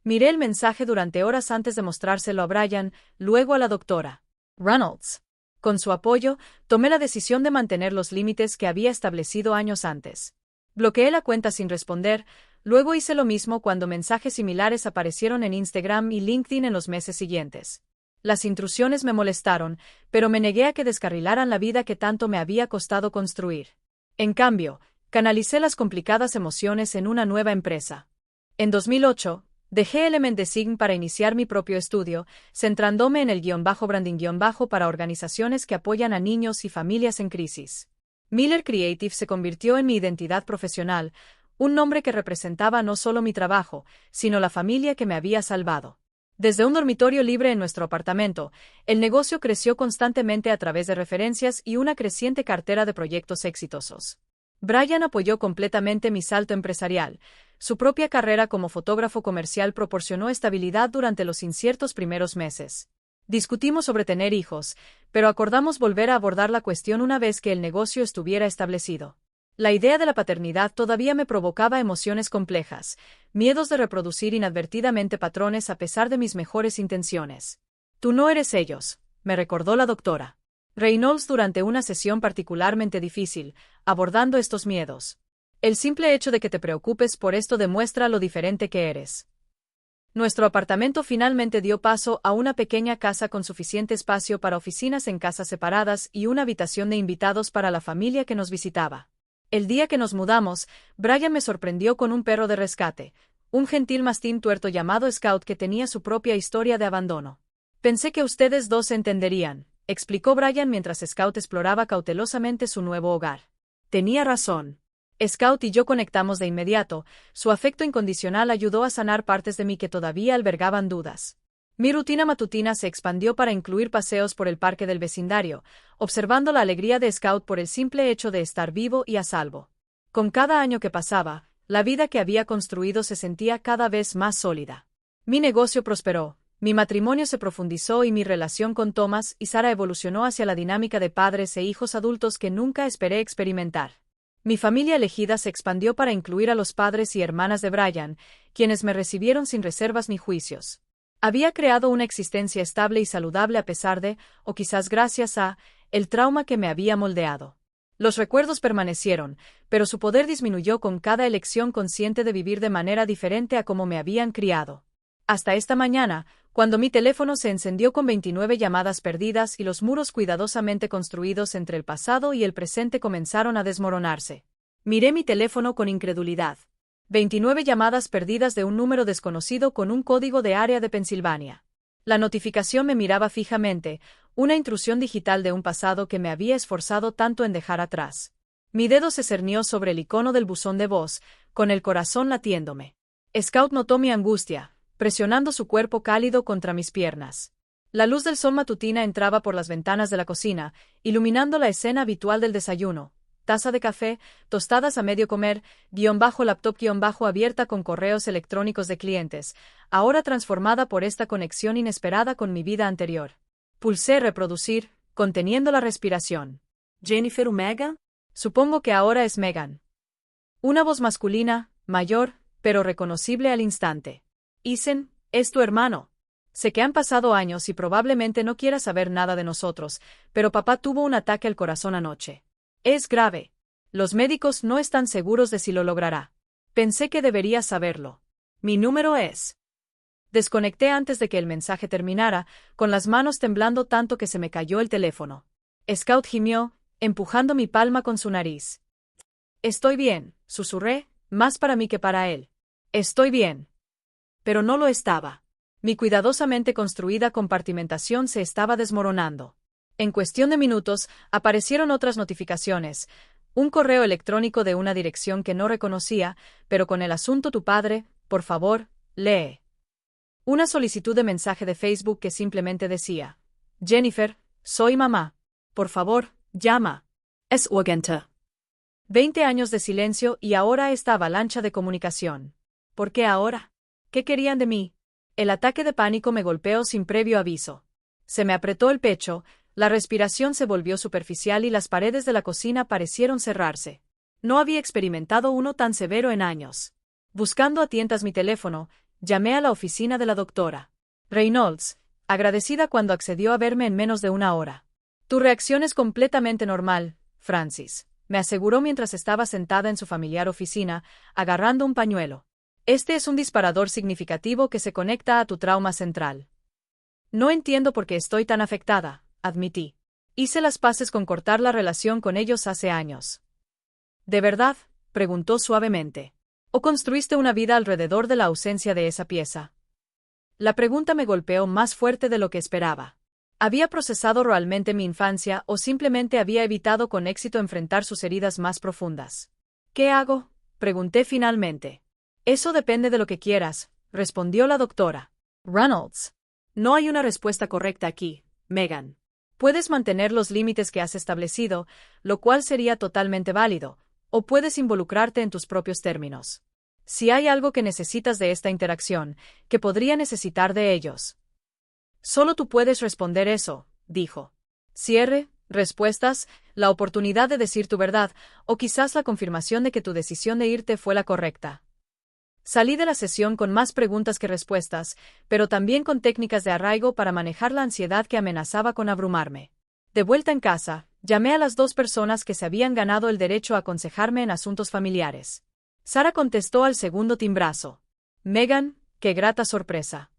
Miré el mensaje durante horas antes de mostrárselo a Brian, luego a la doctora Reynolds. Con su apoyo, tomé la decisión de mantener los límites que había establecido años antes. Bloqueé la cuenta sin responder, luego hice lo mismo cuando mensajes similares aparecieron en Instagram y LinkedIn en los meses siguientes. Las intrusiones me molestaron, pero me negué a que descarrilaran la vida que tanto me había costado construir. En cambio, canalicé las complicadas emociones en una nueva empresa. En 2008, dejé Element Design para iniciar mi propio estudio, centrándome en el _branding- para organizaciones que apoyan a niños y familias en crisis. Miller Creative se convirtió en mi identidad profesional, un nombre que representaba no solo mi trabajo, sino la familia que me había salvado. Desde un dormitorio libre en nuestro apartamento, el negocio creció constantemente a través de referencias y una creciente cartera de proyectos exitosos. Brian apoyó completamente mi salto empresarial. Su propia carrera como fotógrafo comercial proporcionó estabilidad durante los inciertos primeros meses. Discutimos sobre tener hijos, pero acordamos volver a abordar la cuestión una vez que el negocio estuviera establecido. La idea de la paternidad todavía me provocaba emociones complejas, miedos de reproducir inadvertidamente patrones a pesar de mis mejores intenciones. «Tú no eres ellos», me recordó la doctora Reynolds durante una sesión particularmente difícil, abordando estos miedos. «El simple hecho de que te preocupes por esto demuestra lo diferente que eres». Nuestro apartamento finalmente dio paso a una pequeña casa con suficiente espacio para oficinas en casas separadas y una habitación de invitados para la familia que nos visitaba. El día que nos mudamos, Brian me sorprendió con un perro de rescate, un gentil mastín tuerto llamado Scout que tenía su propia historia de abandono. «Pensé que ustedes dos se entenderían», explicó Brian mientras Scout exploraba cautelosamente su nuevo hogar. Tenía razón. Scout y yo conectamos de inmediato, su afecto incondicional ayudó a sanar partes de mí que todavía albergaban dudas. Mi rutina matutina se expandió para incluir paseos por el parque del vecindario, observando la alegría de Scout por el simple hecho de estar vivo y a salvo. Con cada año que pasaba, la vida que había construido se sentía cada vez más sólida. Mi negocio prosperó, mi matrimonio se profundizó y mi relación con Thomas y Sarah evolucionó hacia la dinámica de padres e hijos adultos que nunca esperé experimentar. Mi familia elegida se expandió para incluir a los padres y hermanas de Brian, quienes me recibieron sin reservas ni juicios. Había creado una existencia estable y saludable a pesar de, o quizás gracias a, el trauma que me había moldeado. Los recuerdos permanecieron, pero su poder disminuyó con cada elección consciente de vivir de manera diferente a como me habían criado. Hasta esta mañana, cuando mi teléfono se encendió con 29 llamadas perdidas y los muros cuidadosamente construidos entre el pasado y el presente comenzaron a desmoronarse. Miré mi teléfono con incredulidad. 29 llamadas perdidas de un número desconocido con un código de área de Pensilvania. La notificación me miraba fijamente, una intrusión digital de un pasado que me había esforzado tanto en dejar atrás. Mi dedo se cernió sobre el icono del buzón de voz, con el corazón latiéndome. Scout notó mi angustia, presionando su cuerpo cálido contra mis piernas. La luz del sol matutina entraba por las ventanas de la cocina, iluminando la escena habitual del desayuno, taza de café, tostadas a medio comer, laptop abierta con correos electrónicos de clientes, ahora transformada por esta conexión inesperada con mi vida anterior. Pulsé reproducir, conteniendo la respiración. Jennifer o Megan? Supongo que ahora es Megan. Una voz masculina, mayor, pero reconocible al instante. Ethan, es tu hermano. Sé que han pasado años y probablemente no quieras saber nada de nosotros, pero papá tuvo un ataque al corazón anoche. Es grave. Los médicos no están seguros de si lo logrará. Pensé que deberías saberlo. Mi número es. Desconecté antes de que el mensaje terminara, con las manos temblando tanto que se me cayó el teléfono. Scout gimió, empujando mi palma con su nariz. Estoy bien, susurré, más para mí que para él. Estoy bien. Pero no lo estaba. Mi cuidadosamente construida compartimentación se estaba desmoronando. En cuestión de minutos, aparecieron otras notificaciones. Un correo electrónico de una dirección que no reconocía, pero con el asunto tu padre, por favor, lee. Una solicitud de mensaje de Facebook que simplemente decía: Jennifer, soy mamá. Por favor, llama. Es urgente. 20 años de silencio y ahora esta avalancha de comunicación. ¿Por qué ahora? ¿Qué querían de mí? El ataque de pánico me golpeó sin previo aviso. Se me apretó el pecho, la respiración se volvió superficial y las paredes de la cocina parecieron cerrarse. No había experimentado uno tan severo en años. Buscando a tientas mi teléfono, llamé a la oficina de la doctora Reynolds, agradecida cuando accedió a verme en menos de una hora. Tu reacción es completamente normal, Francis, me aseguró mientras estaba sentada en su familiar oficina, agarrando un pañuelo. Este es un disparador significativo que se conecta a tu trauma central. No entiendo por qué estoy tan afectada, admití. Hice las paces con cortar la relación con ellos hace años. ¿De verdad?, preguntó suavemente. ¿O construiste una vida alrededor de la ausencia de esa pieza? La pregunta me golpeó más fuerte de lo que esperaba. ¿Había procesado realmente mi infancia o simplemente había evitado con éxito enfrentar sus heridas más profundas? ¿Qué hago?, pregunté finalmente. Eso depende de lo que quieras, respondió la doctora Reynolds. No hay una respuesta correcta aquí, Megan. Puedes mantener los límites que has establecido, lo cual sería totalmente válido, o puedes involucrarte en tus propios términos. Si hay algo que necesitas de esta interacción, que podría necesitar de ellos. Solo tú puedes responder eso, dijo. Cierre, respuestas, la oportunidad de decir tu verdad, o quizás la confirmación de que tu decisión de irte fue la correcta. Salí de la sesión con más preguntas que respuestas, pero también con técnicas de arraigo para manejar la ansiedad que amenazaba con abrumarme. De vuelta en casa, llamé a las 2 personas que se habían ganado el derecho a aconsejarme en asuntos familiares. Sara contestó al segundo timbrazo. Megan, qué grata sorpresa.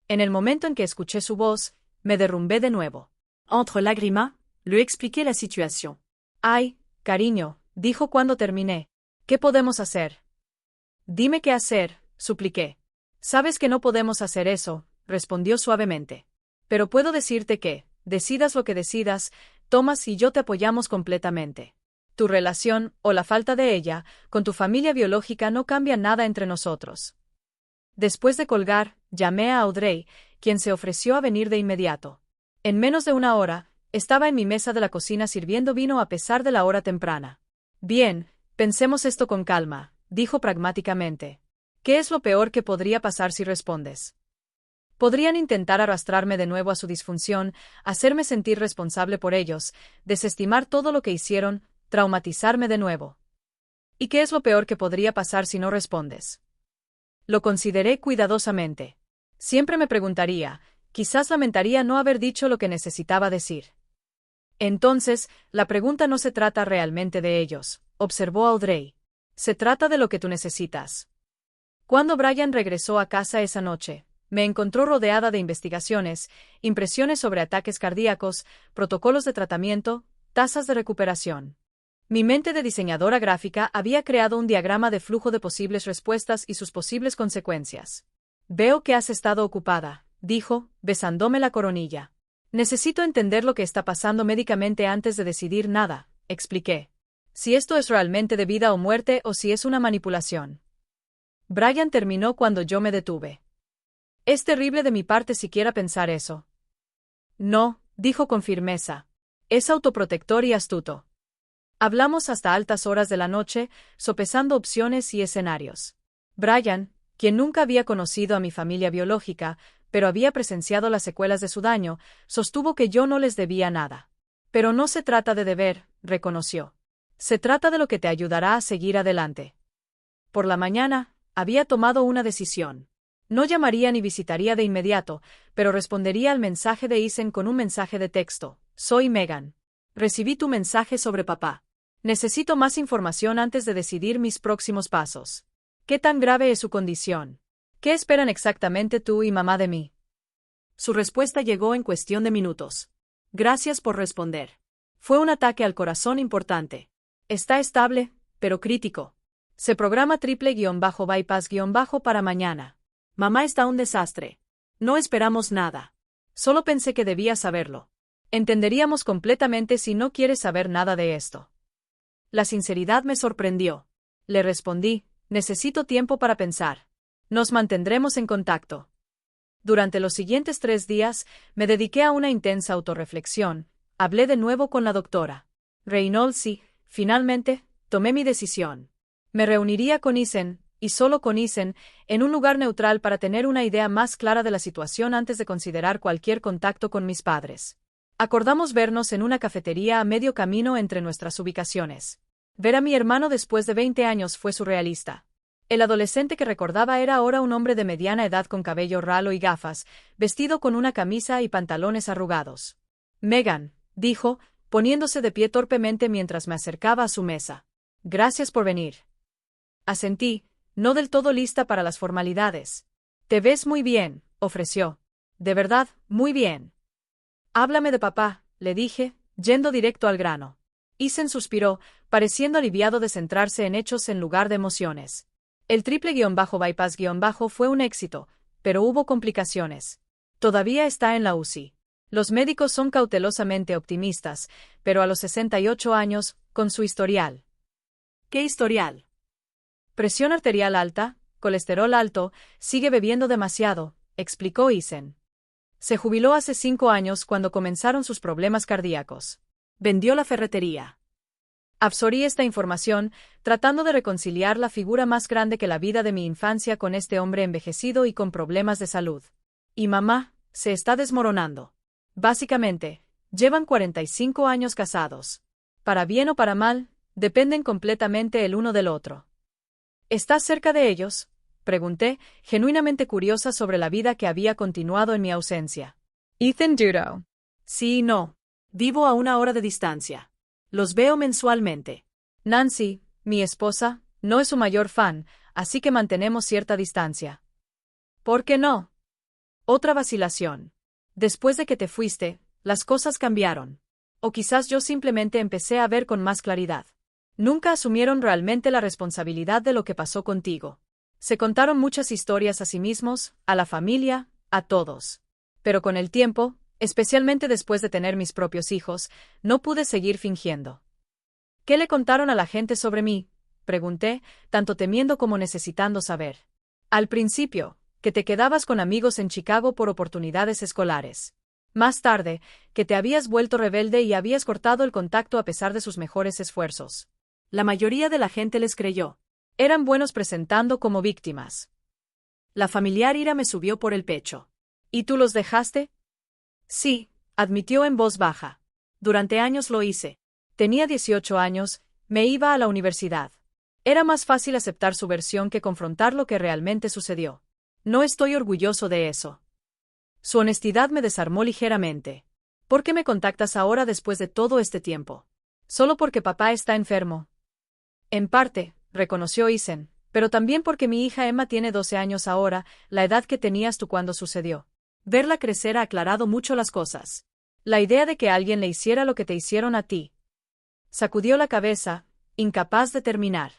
En el momento en que escuché su voz, me derrumbé de nuevo. Entre lágrimas, lui expliqué la situación. Ay, cariño, dijo cuando terminé. ¿Qué podemos hacer? Dime qué hacer, supliqué. Sabes que no podemos hacer eso, respondió suavemente. Pero puedo decirte que, decidas lo que decidas, Thomas y yo te apoyamos completamente. Tu relación, o la falta de ella, con tu familia biológica no cambia nada entre nosotros. Después de colgar, llamé a Audrey, quien se ofreció a venir de inmediato. En menos de una hora, estaba en mi mesa de la cocina sirviendo vino a pesar de la hora temprana. Bien, pensemos esto con calma, dijo pragmáticamente. ¿Qué es lo peor que podría pasar si respondes? Podrían intentar arrastrarme de nuevo a su disfunción, hacerme sentir responsable por ellos, desestimar todo lo que hicieron, traumatizarme de nuevo. ¿Y qué es lo peor que podría pasar si no respondes? Lo consideré cuidadosamente. Siempre me preguntaría, quizás lamentaría no haber dicho lo que necesitaba decir. Entonces, la pregunta no se trata realmente de ellos, observó Audrey. Se trata de lo que tú necesitas. Cuando Brian regresó a casa esa noche, me encontró rodeada de investigaciones, impresiones sobre ataques cardíacos, protocolos de tratamiento, tasas de recuperación. Mi mente de diseñadora gráfica había creado un diagrama de flujo de posibles respuestas y sus posibles consecuencias. Veo que has estado ocupada, dijo, besándome la coronilla. Necesito entender lo que está pasando médicamente antes de decidir nada, expliqué. Si esto es realmente de vida o muerte o si es una manipulación. Brian terminó cuando yo me detuve. Es terrible de mi parte siquiera pensar eso. No, dijo con firmeza. Es autoprotector y astuto. Hablamos hasta altas horas de la noche, sopesando opciones y escenarios. Brian, quien nunca había conocido a mi familia biológica, pero había presenciado las secuelas de su daño, sostuvo que yo no les debía nada. Pero no se trata de deber, reconoció. Se trata de lo que te ayudará a seguir adelante. Por la mañana, había tomado una decisión. No llamaría ni visitaría de inmediato, pero respondería al mensaje de Isen con un mensaje de texto. Soy Megan. Recibí tu mensaje sobre papá. Necesito más información antes de decidir mis próximos pasos. ¿Qué tan grave es su condición? ¿Qué esperan exactamente tú y mamá de mí? Su respuesta llegó en cuestión de minutos. Gracias por responder. Fue un ataque al corazón importante. Está estable, pero crítico. Se programa triple-bypass- para mañana. Mamá está un desastre. No esperamos nada. Solo pensé que debía saberlo. Entenderíamos completamente si no quieres saber nada de esto. La sinceridad me sorprendió. Le respondí, necesito tiempo para pensar. Nos mantendremos en contacto. Durante los siguientes 3 días, me dediqué a una intensa autorreflexión. Hablé de nuevo con la doctora Reynolds y, finalmente, tomé mi decisión. Me reuniría con Isen, y solo con Isen, en un lugar neutral para tener una idea más clara de la situación antes de considerar cualquier contacto con mis padres. Acordamos vernos en una cafetería a medio camino entre nuestras ubicaciones. Ver a mi hermano después de 20 años fue surrealista. El adolescente que recordaba era ahora un hombre de mediana edad con cabello ralo y gafas, vestido con una camisa y pantalones arrugados. Megan, dijo, poniéndose de pie torpemente mientras me acercaba a su mesa. Gracias por venir. Asentí, no del todo lista para las formalidades. Te ves muy bien, ofreció. De verdad, muy bien. Háblame de papá, le dije, yendo directo al grano. Isen suspiró, pareciendo aliviado de centrarse en hechos en lugar de emociones. El triple-bypass- fue un éxito, pero hubo complicaciones. Todavía está en la UCI. Los médicos son cautelosamente optimistas, pero a los 68 años, con su historial. ¿Qué historial? Presión arterial alta, colesterol alto, sigue bebiendo demasiado, explicó Isen. Se jubiló hace 5 años cuando comenzaron sus problemas cardíacos. Vendió la ferretería. Absorbí esta información, tratando de reconciliar la figura más grande que la vida de mi infancia con este hombre envejecido y con problemas de salud. Y mamá, se está desmoronando. Básicamente, llevan 45 años casados. Para bien o para mal, dependen completamente el uno del otro. ¿Estás cerca de ellos?, pregunté, genuinamente curiosa sobre la vida que había continuado en mi ausencia. Ethan dudó. Sí y no. Vivo a 1 hora de distancia. Los veo mensualmente. Nancy, mi esposa, no es su mayor fan, así que mantenemos cierta distancia. ¿Por qué no? Otra vacilación. Después de que te fuiste, las cosas cambiaron. O quizás yo simplemente empecé a ver con más claridad. Nunca asumieron realmente la responsabilidad de lo que pasó contigo. Se contaron muchas historias a sí mismos, a la familia, a todos. Pero con el tiempo, especialmente después de tener mis propios hijos, no pude seguir fingiendo. ¿Qué le contaron a la gente sobre mí?, pregunté, tanto temiendo como necesitando saber. Al principio, que te quedabas con amigos en Chicago por oportunidades escolares. Más tarde, que te habías vuelto rebelde y habías cortado el contacto a pesar de sus mejores esfuerzos. La mayoría de la gente les creyó. Eran buenos presentando como víctimas. La familiar ira me subió por el pecho. ¿Y tú los dejaste? Sí, admitió en voz baja. Durante años lo hice. Tenía 18 años, me iba a la universidad. Era más fácil aceptar su versión que confrontar lo que realmente sucedió. No estoy orgulloso de eso. Su honestidad me desarmó ligeramente. ¿Por qué me contactas ahora después de todo este tiempo? ¿Solo porque papá está enfermo? En parte, reconoció Isen, pero también porque mi hija Emma tiene 12 años ahora, la edad que tenías tú cuando sucedió. Verla crecer ha aclarado mucho las cosas. La idea de que alguien le hiciera lo que te hicieron a ti. Sacudió la cabeza, incapaz de terminar.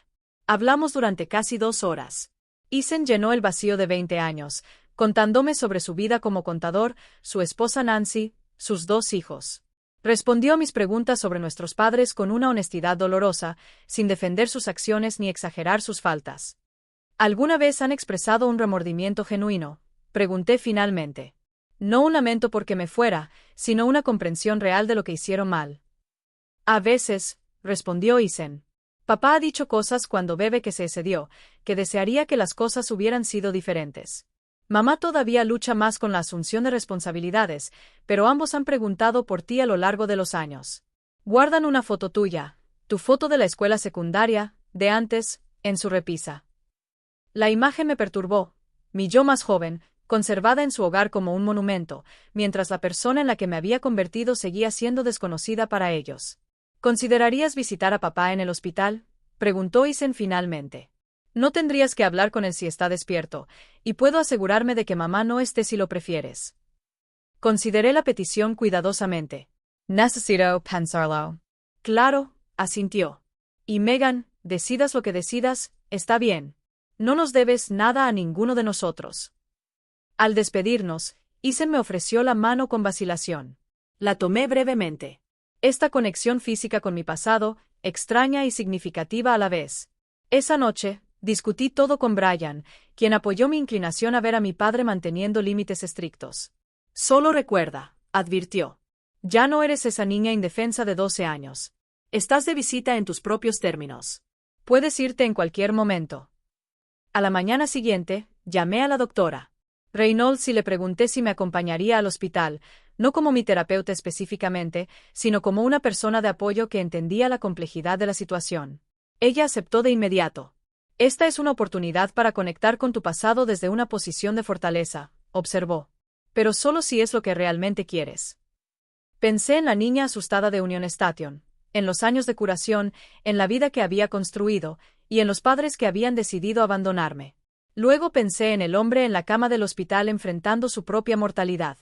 Hablamos durante casi 2 horas. Isen llenó el vacío de 20 años, contándome sobre su vida como contador, su esposa Nancy, sus 2 hijos. Respondió a mis preguntas sobre nuestros padres con una honestidad dolorosa, sin defender sus acciones ni exagerar sus faltas. ¿Alguna vez han expresado un remordimiento genuino?, pregunté finalmente. No un lamento porque me fuera, sino una comprensión real de lo que hicieron mal. A veces, respondió Isen. Papá ha dicho cosas cuando bebe que se excedió, que desearía que las cosas hubieran sido diferentes. Mamá todavía lucha más con la asunción de responsabilidades, pero ambos han preguntado por ti a lo largo de los años. Guardan una foto tuya, tu foto de la escuela secundaria, de antes, en su repisa. La imagen me perturbó, mi yo más joven, conservada en su hogar como un monumento, mientras la persona en la que me había convertido seguía siendo desconocida para ellos. ¿Considerarías visitar a papá en el hospital?, preguntó Isen finalmente. No tendrías que hablar con él si está despierto, y puedo asegurarme de que mamá no esté si lo prefieres. Consideré la petición cuidadosamente. Necesito pensarlo. Claro, asintió. Y Megan, decidas lo que decidas, está bien. No nos debes nada a ninguno de nosotros. Al despedirnos, Isen me ofreció la mano con vacilación. La tomé brevemente. Esta conexión física con mi pasado, extraña y significativa a la vez. Esa noche, discutí todo con Brian, quien apoyó mi inclinación a ver a mi padre manteniendo límites estrictos. Solo recuerda, advirtió. Ya no eres esa niña indefensa de 12 años. Estás de visita en tus propios términos. Puedes irte en cualquier momento. A la mañana siguiente, llamé a la doctora Reynolds y le pregunté si me acompañaría al hospital, no como mi terapeuta específicamente, sino como una persona de apoyo que entendía la complejidad de la situación. Ella aceptó de inmediato. Esta es una oportunidad para conectar con tu pasado desde una posición de fortaleza, observó. Pero solo si es lo que realmente quieres. Pensé en la niña asustada de Union Station, en los años de curación, en la vida que había construido, y en los padres que habían decidido abandonarme. Luego pensé en el hombre en la cama del hospital enfrentando su propia mortalidad.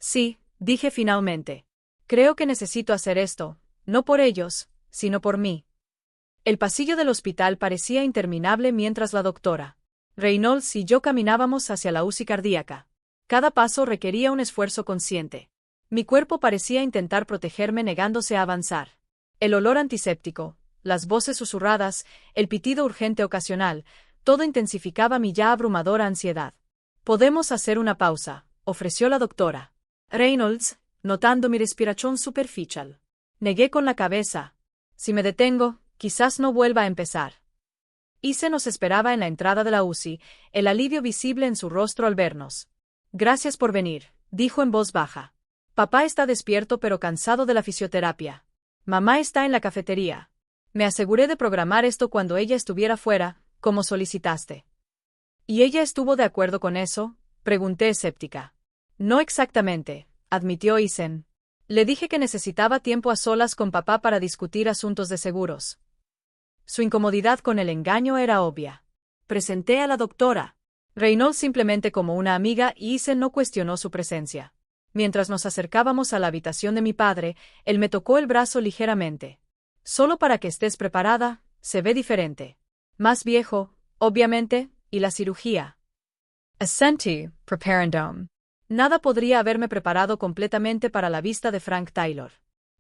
Sí, dije finalmente. Creo que necesito hacer esto, no por ellos, sino por mí. El pasillo del hospital parecía interminable mientras la doctora Reynolds y yo caminábamos hacia la UCI cardíaca. Cada paso requería un esfuerzo consciente. Mi cuerpo parecía intentar protegerme negándose a avanzar. El olor antiséptico, las voces susurradas, el pitido urgente ocasional, todo intensificaba mi ya abrumadora ansiedad. «Podemos hacer una pausa», ofreció la doctora Reynolds, notando mi respiración superficial. Negué con la cabeza. Si me detengo, quizás no vuelva a empezar. Ise nos esperaba en la entrada de la UCI, el alivio visible en su rostro al vernos. «Gracias por venir», dijo en voz baja. «Papá está despierto pero cansado de la fisioterapia. Mamá está en la cafetería. Me aseguré de programar esto cuando ella estuviera fuera, como solicitaste». «¿Y ella estuvo de acuerdo con eso?», pregunté escéptica. «No exactamente», admitió Isen. «Le dije que necesitaba tiempo a solas con papá para discutir asuntos de seguros». Su incomodidad con el engaño era obvia. Presenté a la doctora Reynolds simplemente como una amiga y Isen no cuestionó su presencia. Mientras nos acercábamos a la habitación de mi padre, él me tocó el brazo ligeramente. «Solo para que estés preparada, se ve diferente. Más viejo, obviamente, y la cirugía». Asentí, preparandum. Nada podría haberme preparado completamente para la vista de Frank Taylor.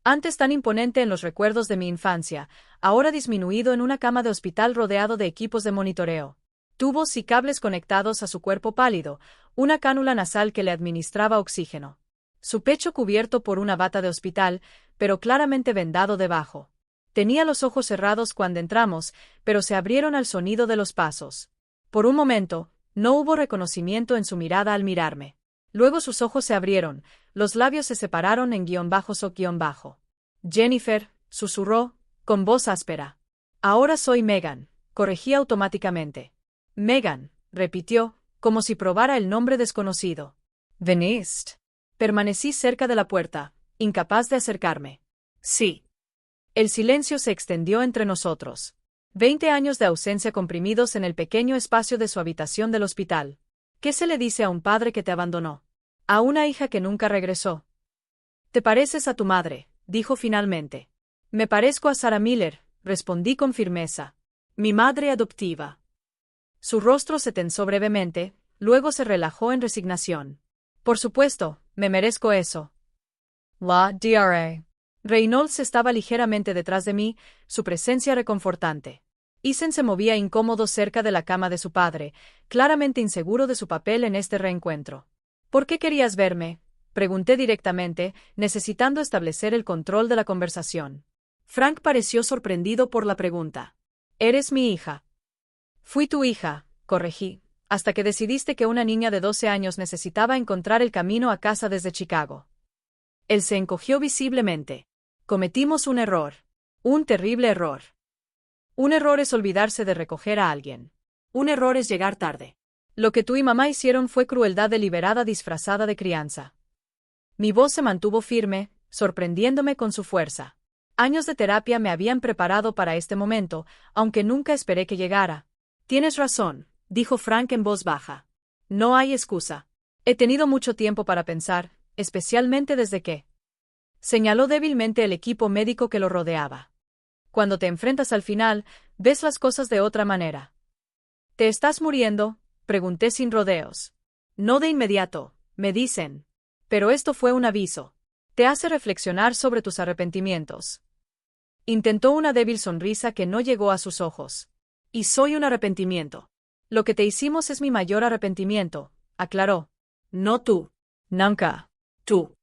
Antes tan imponente en los recuerdos de mi infancia, ahora disminuido en una cama de hospital rodeado de equipos de monitoreo. Tubos y cables conectados a su cuerpo pálido, una cánula nasal que le administraba oxígeno. Su pecho cubierto por una bata de hospital, pero claramente vendado debajo. Tenía los ojos cerrados cuando entramos, pero se abrieron al sonido de los pasos. Por un momento, no hubo reconocimiento en su mirada al mirarme. Luego sus ojos se abrieron, los labios se separaron en _. «Jennifer», susurró, con voz áspera. «Ahora soy Megan», corregí automáticamente. «Megan», repitió, como si probara el nombre desconocido. «¿Veniste?». Permanecí cerca de la puerta, incapaz de acercarme. «Sí». El silencio se extendió entre nosotros. 20 años de ausencia comprimidos en el pequeño espacio de su habitación del hospital. ¿Qué se le dice a un padre que te abandonó? A una hija que nunca regresó. «Te pareces a tu madre», dijo finalmente. «Me parezco a Sarah Miller», respondí con firmeza. «Mi madre adoptiva». Su rostro se tensó brevemente, luego se relajó en resignación. «Por supuesto, me merezco eso». La Dra. Reynolds estaba ligeramente detrás de mí, su presencia reconfortante. Isen se movía incómodo cerca de la cama de su padre, claramente inseguro de su papel en este reencuentro. «¿Por qué querías verme?», pregunté directamente, necesitando establecer el control de la conversación. Frank pareció sorprendido por la pregunta. Eres mi hija. Fui tu hija, corregí, hasta que decidiste que una niña de 12 años necesitaba encontrar el camino a casa desde Chicago. Él se encogió visiblemente. Cometimos un error. Un terrible error. Un error es olvidarse de recoger a alguien. Un error es llegar tarde. Lo que tú y mamá hicieron fue crueldad deliberada disfrazada de crianza. Mi voz se mantuvo firme, sorprendiéndome con su fuerza. Años de terapia me habían preparado para este momento, aunque nunca esperé que llegara. Tienes razón, dijo Frank en voz baja. No hay excusa. He tenido mucho tiempo para pensar, especialmente desde que... Señaló débilmente el equipo médico que lo rodeaba. Cuando te enfrentas al final, ves las cosas de otra manera. ¿Te estás muriendo?, pregunté sin rodeos. No de inmediato, me dicen. Pero esto fue un aviso. Te hace reflexionar sobre tus arrepentimientos. Intentó una débil sonrisa que no llegó a sus ojos. Y soy un arrepentimiento. Lo que te hicimos es mi mayor arrepentimiento, aclaró. No tú. Nunca. Tú.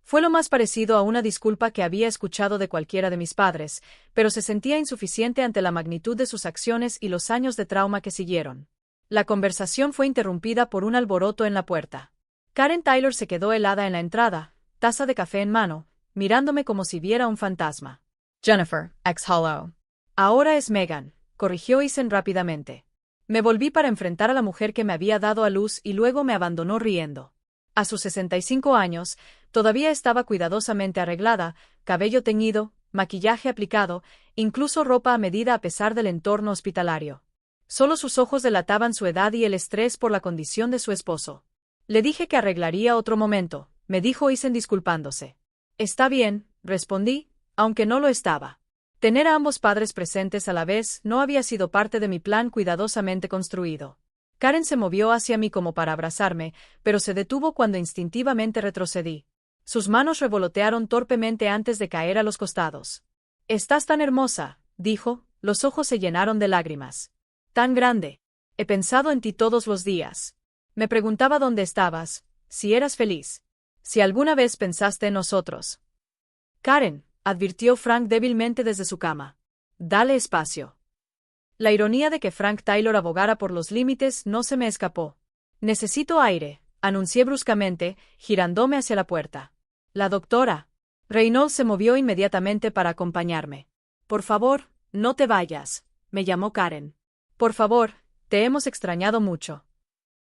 Fue lo más parecido a una disculpa que había escuchado de cualquiera de mis padres, pero se sentía insuficiente ante la magnitud de sus acciones y los años de trauma que siguieron. La conversación fue interrumpida por un alboroto en la puerta. Karen Taylor se quedó helada en la entrada, taza de café en mano, mirándome como si viera un fantasma. Jennifer, ex-Hollow. Ahora es Megan, corrigió Isen rápidamente. Me volví para enfrentar a la mujer que me había dado a luz y luego me abandonó riendo. A sus 65 años, todavía estaba cuidadosamente arreglada, cabello teñido, maquillaje aplicado, incluso ropa a medida a pesar del entorno hospitalario. Solo sus ojos delataban su edad y el estrés por la condición de su esposo. Le dije que arreglaría otro momento, me dijo Isen disculpándose. Está bien, respondí, aunque no lo estaba. Tener a ambos padres presentes a la vez no había sido parte de mi plan cuidadosamente construido. Karen se movió hacia mí como para abrazarme, pero se detuvo cuando instintivamente retrocedí. Sus manos revolotearon torpemente antes de caer a los costados. Estás tan hermosa, dijo, los ojos se llenaron de lágrimas. Tan grande. He pensado en ti todos los días. Me preguntaba dónde estabas, si eras feliz. Si alguna vez pensaste en nosotros. Karen, advirtió Frank débilmente desde su cama. Dale espacio. La ironía de que Frank Taylor abogara por los límites no se me escapó. Necesito aire, anuncié bruscamente, girándome hacia la puerta. La doctora. Reynolds se movió inmediatamente para acompañarme. Por favor, no te vayas, me llamó Karen. Por favor, te hemos extrañado mucho.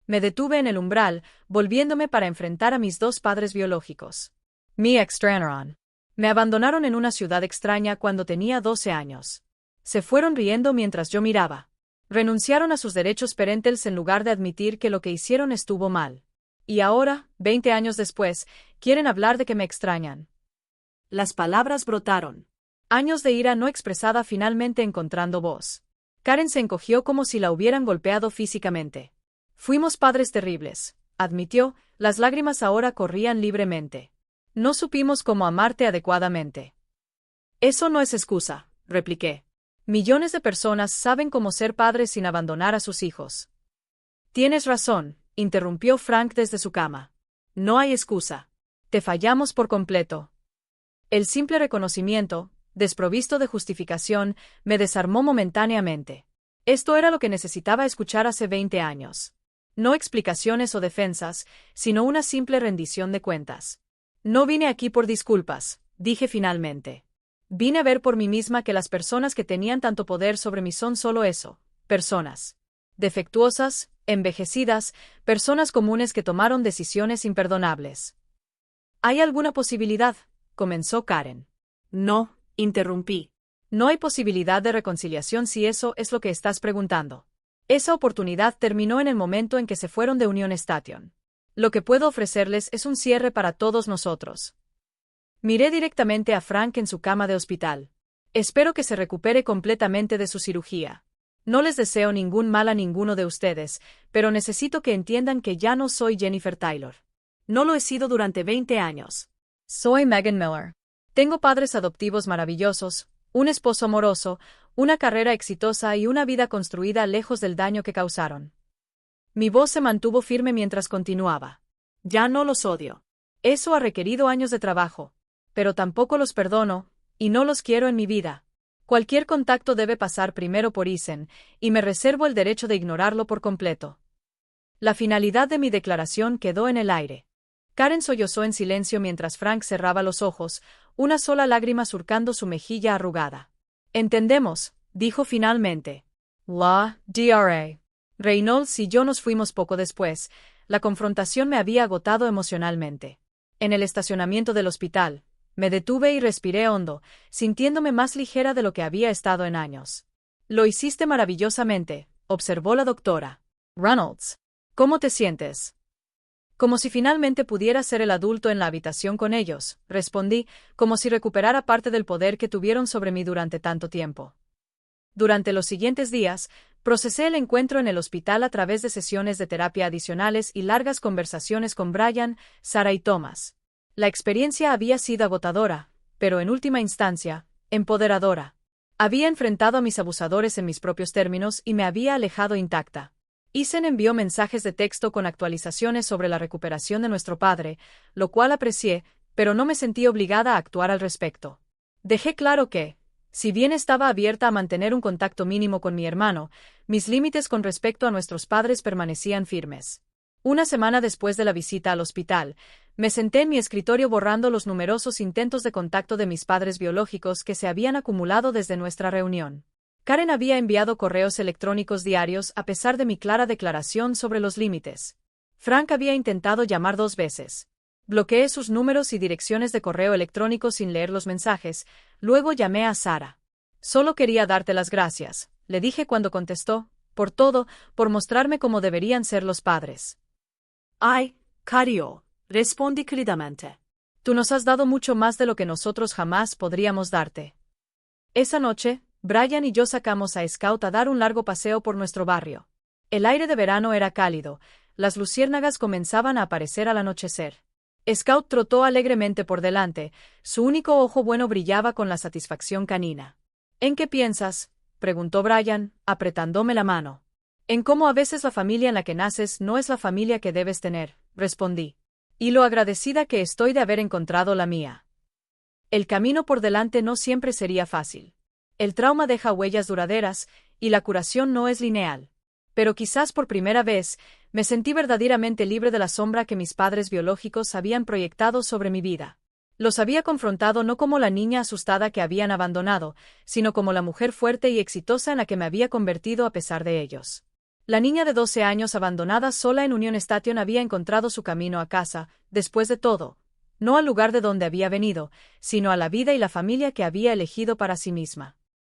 Me detuve en el umbral, volviéndome para enfrentar a mis dos padres biológicos. Me extrañaron. Me abandonaron en una ciudad extraña cuando tenía 12 años. Se fueron riendo mientras yo miraba. Renunciaron a sus derechos parentales en lugar de admitir que lo que hicieron estuvo mal. Y ahora, 20 años después, quieren hablar de que me extrañan. Las palabras brotaron. Años de ira no expresada finalmente encontrando voz. Karen se encogió como si la hubieran golpeado físicamente. Fuimos padres terribles, admitió, las lágrimas ahora corrían libremente. No supimos cómo amarte adecuadamente. Eso no es excusa, repliqué. Millones de personas saben cómo ser padres sin abandonar a sus hijos. Tienes razón, interrumpió Frank desde su cama. No hay excusa. Te fallamos por completo. El simple reconocimiento, desprovisto de justificación, me desarmó momentáneamente. Esto era lo que necesitaba escuchar hace 20 años. No explicaciones o defensas, sino una simple rendición de cuentas. No vine aquí por disculpas, dije finalmente. Vine a ver por mí misma que las personas que tenían tanto poder sobre mí son solo eso, personas. Defectuosas, envejecidas, personas comunes que tomaron decisiones imperdonables. ¿Hay alguna posibilidad?, comenzó Karen. No, interrumpí. No hay posibilidad de reconciliación si eso es lo que estás preguntando. Esa oportunidad terminó en el momento en que se fueron de Union Station. Lo que puedo ofrecerles es un cierre para todos nosotros. Miré directamente a Frank en su cama de hospital. Espero que se recupere completamente de su cirugía. No les deseo ningún mal a ninguno de ustedes, pero necesito que entiendan que ya no soy Jennifer Taylor. No lo he sido durante 20 años. Soy Megan Miller. Tengo padres adoptivos maravillosos, un esposo amoroso, una carrera exitosa y una vida construida lejos del daño que causaron. Mi voz se mantuvo firme mientras continuaba. Ya no los odio. Eso ha requerido años de trabajo. Pero tampoco los perdono, Y no los quiero en mi vida. Cualquier contacto debe pasar primero por Isen, y me reservo el derecho de ignorarlo por completo. La finalidad de mi declaración quedó en el aire. Karen sollozó en silencio mientras Frank cerraba los ojos, una sola lágrima surcando su mejilla arrugada. Entendemos, dijo finalmente. La Dra. Reynolds y yo nos fuimos poco después. La confrontación me había agotado emocionalmente. En el estacionamiento del hospital, me detuve y respiré hondo, sintiéndome más ligera de lo que había estado en años. Lo hiciste maravillosamente, observó la doctora. Reynolds, ¿cómo te sientes? Como si finalmente pudiera ser el adulto en la habitación con ellos, respondí, como si recuperara parte del poder que tuvieron sobre mí durante tanto tiempo. Durante los siguientes días, procesé el encuentro en el hospital a través de sesiones de terapia adicionales y largas conversaciones con Brian, Sarah y Thomas. La experiencia había sido agotadora, pero en última instancia, empoderadora. Había enfrentado a mis abusadores en mis propios términos y me había alejado intacta. Isen envió mensajes de texto con actualizaciones sobre la recuperación de nuestro padre, lo cual aprecié, pero no me sentí obligada a actuar al respecto. Dejé claro que, si bien estaba abierta a mantener un contacto mínimo con mi hermano, mis límites con respecto a nuestros padres permanecían firmes. Una semana después de la visita al hospital, me senté en mi escritorio borrando los numerosos intentos de contacto de mis padres biológicos que se habían acumulado desde nuestra reunión. Karen había enviado correos electrónicos diarios a pesar de mi clara declaración sobre los límites. Frank había intentado llamar 2 veces. Bloqueé sus números y direcciones de correo electrónico sin leer los mensajes, luego llamé a Sarah. Solo quería darte las gracias, le dije cuando contestó, por todo, por mostrarme cómo deberían ser los padres. Ay, cariño, respondí cálidamente. Tú nos has dado mucho más de lo que nosotros jamás podríamos darte. Esa noche, Brian y yo sacamos a Scout a dar un largo paseo por nuestro barrio. El aire de verano era cálido, las luciérnagas comenzaban a aparecer al anochecer. Scout trotó alegremente por delante, su único ojo bueno brillaba con la satisfacción canina. ¿En qué piensas?, preguntó Brian, apretándome la mano. En cómo a veces la familia en la que naces no es la familia que debes tener, respondí. Y lo agradecida que estoy de haber encontrado la mía. El camino por delante no siempre sería fácil. El trauma deja huellas duraderas, y la curación no es lineal. Pero quizás por primera vez, me sentí verdaderamente libre de la sombra que mis padres biológicos habían proyectado sobre mi vida. Los había confrontado no como la niña asustada que habían abandonado, sino como la mujer fuerte y exitosa en la que me había convertido a pesar de ellos. La niña de 12 años abandonada sola en Union Station había encontrado su camino a casa, después de todo, no al lugar de donde había venido, sino a la vida y la familia que había elegido para sí misma.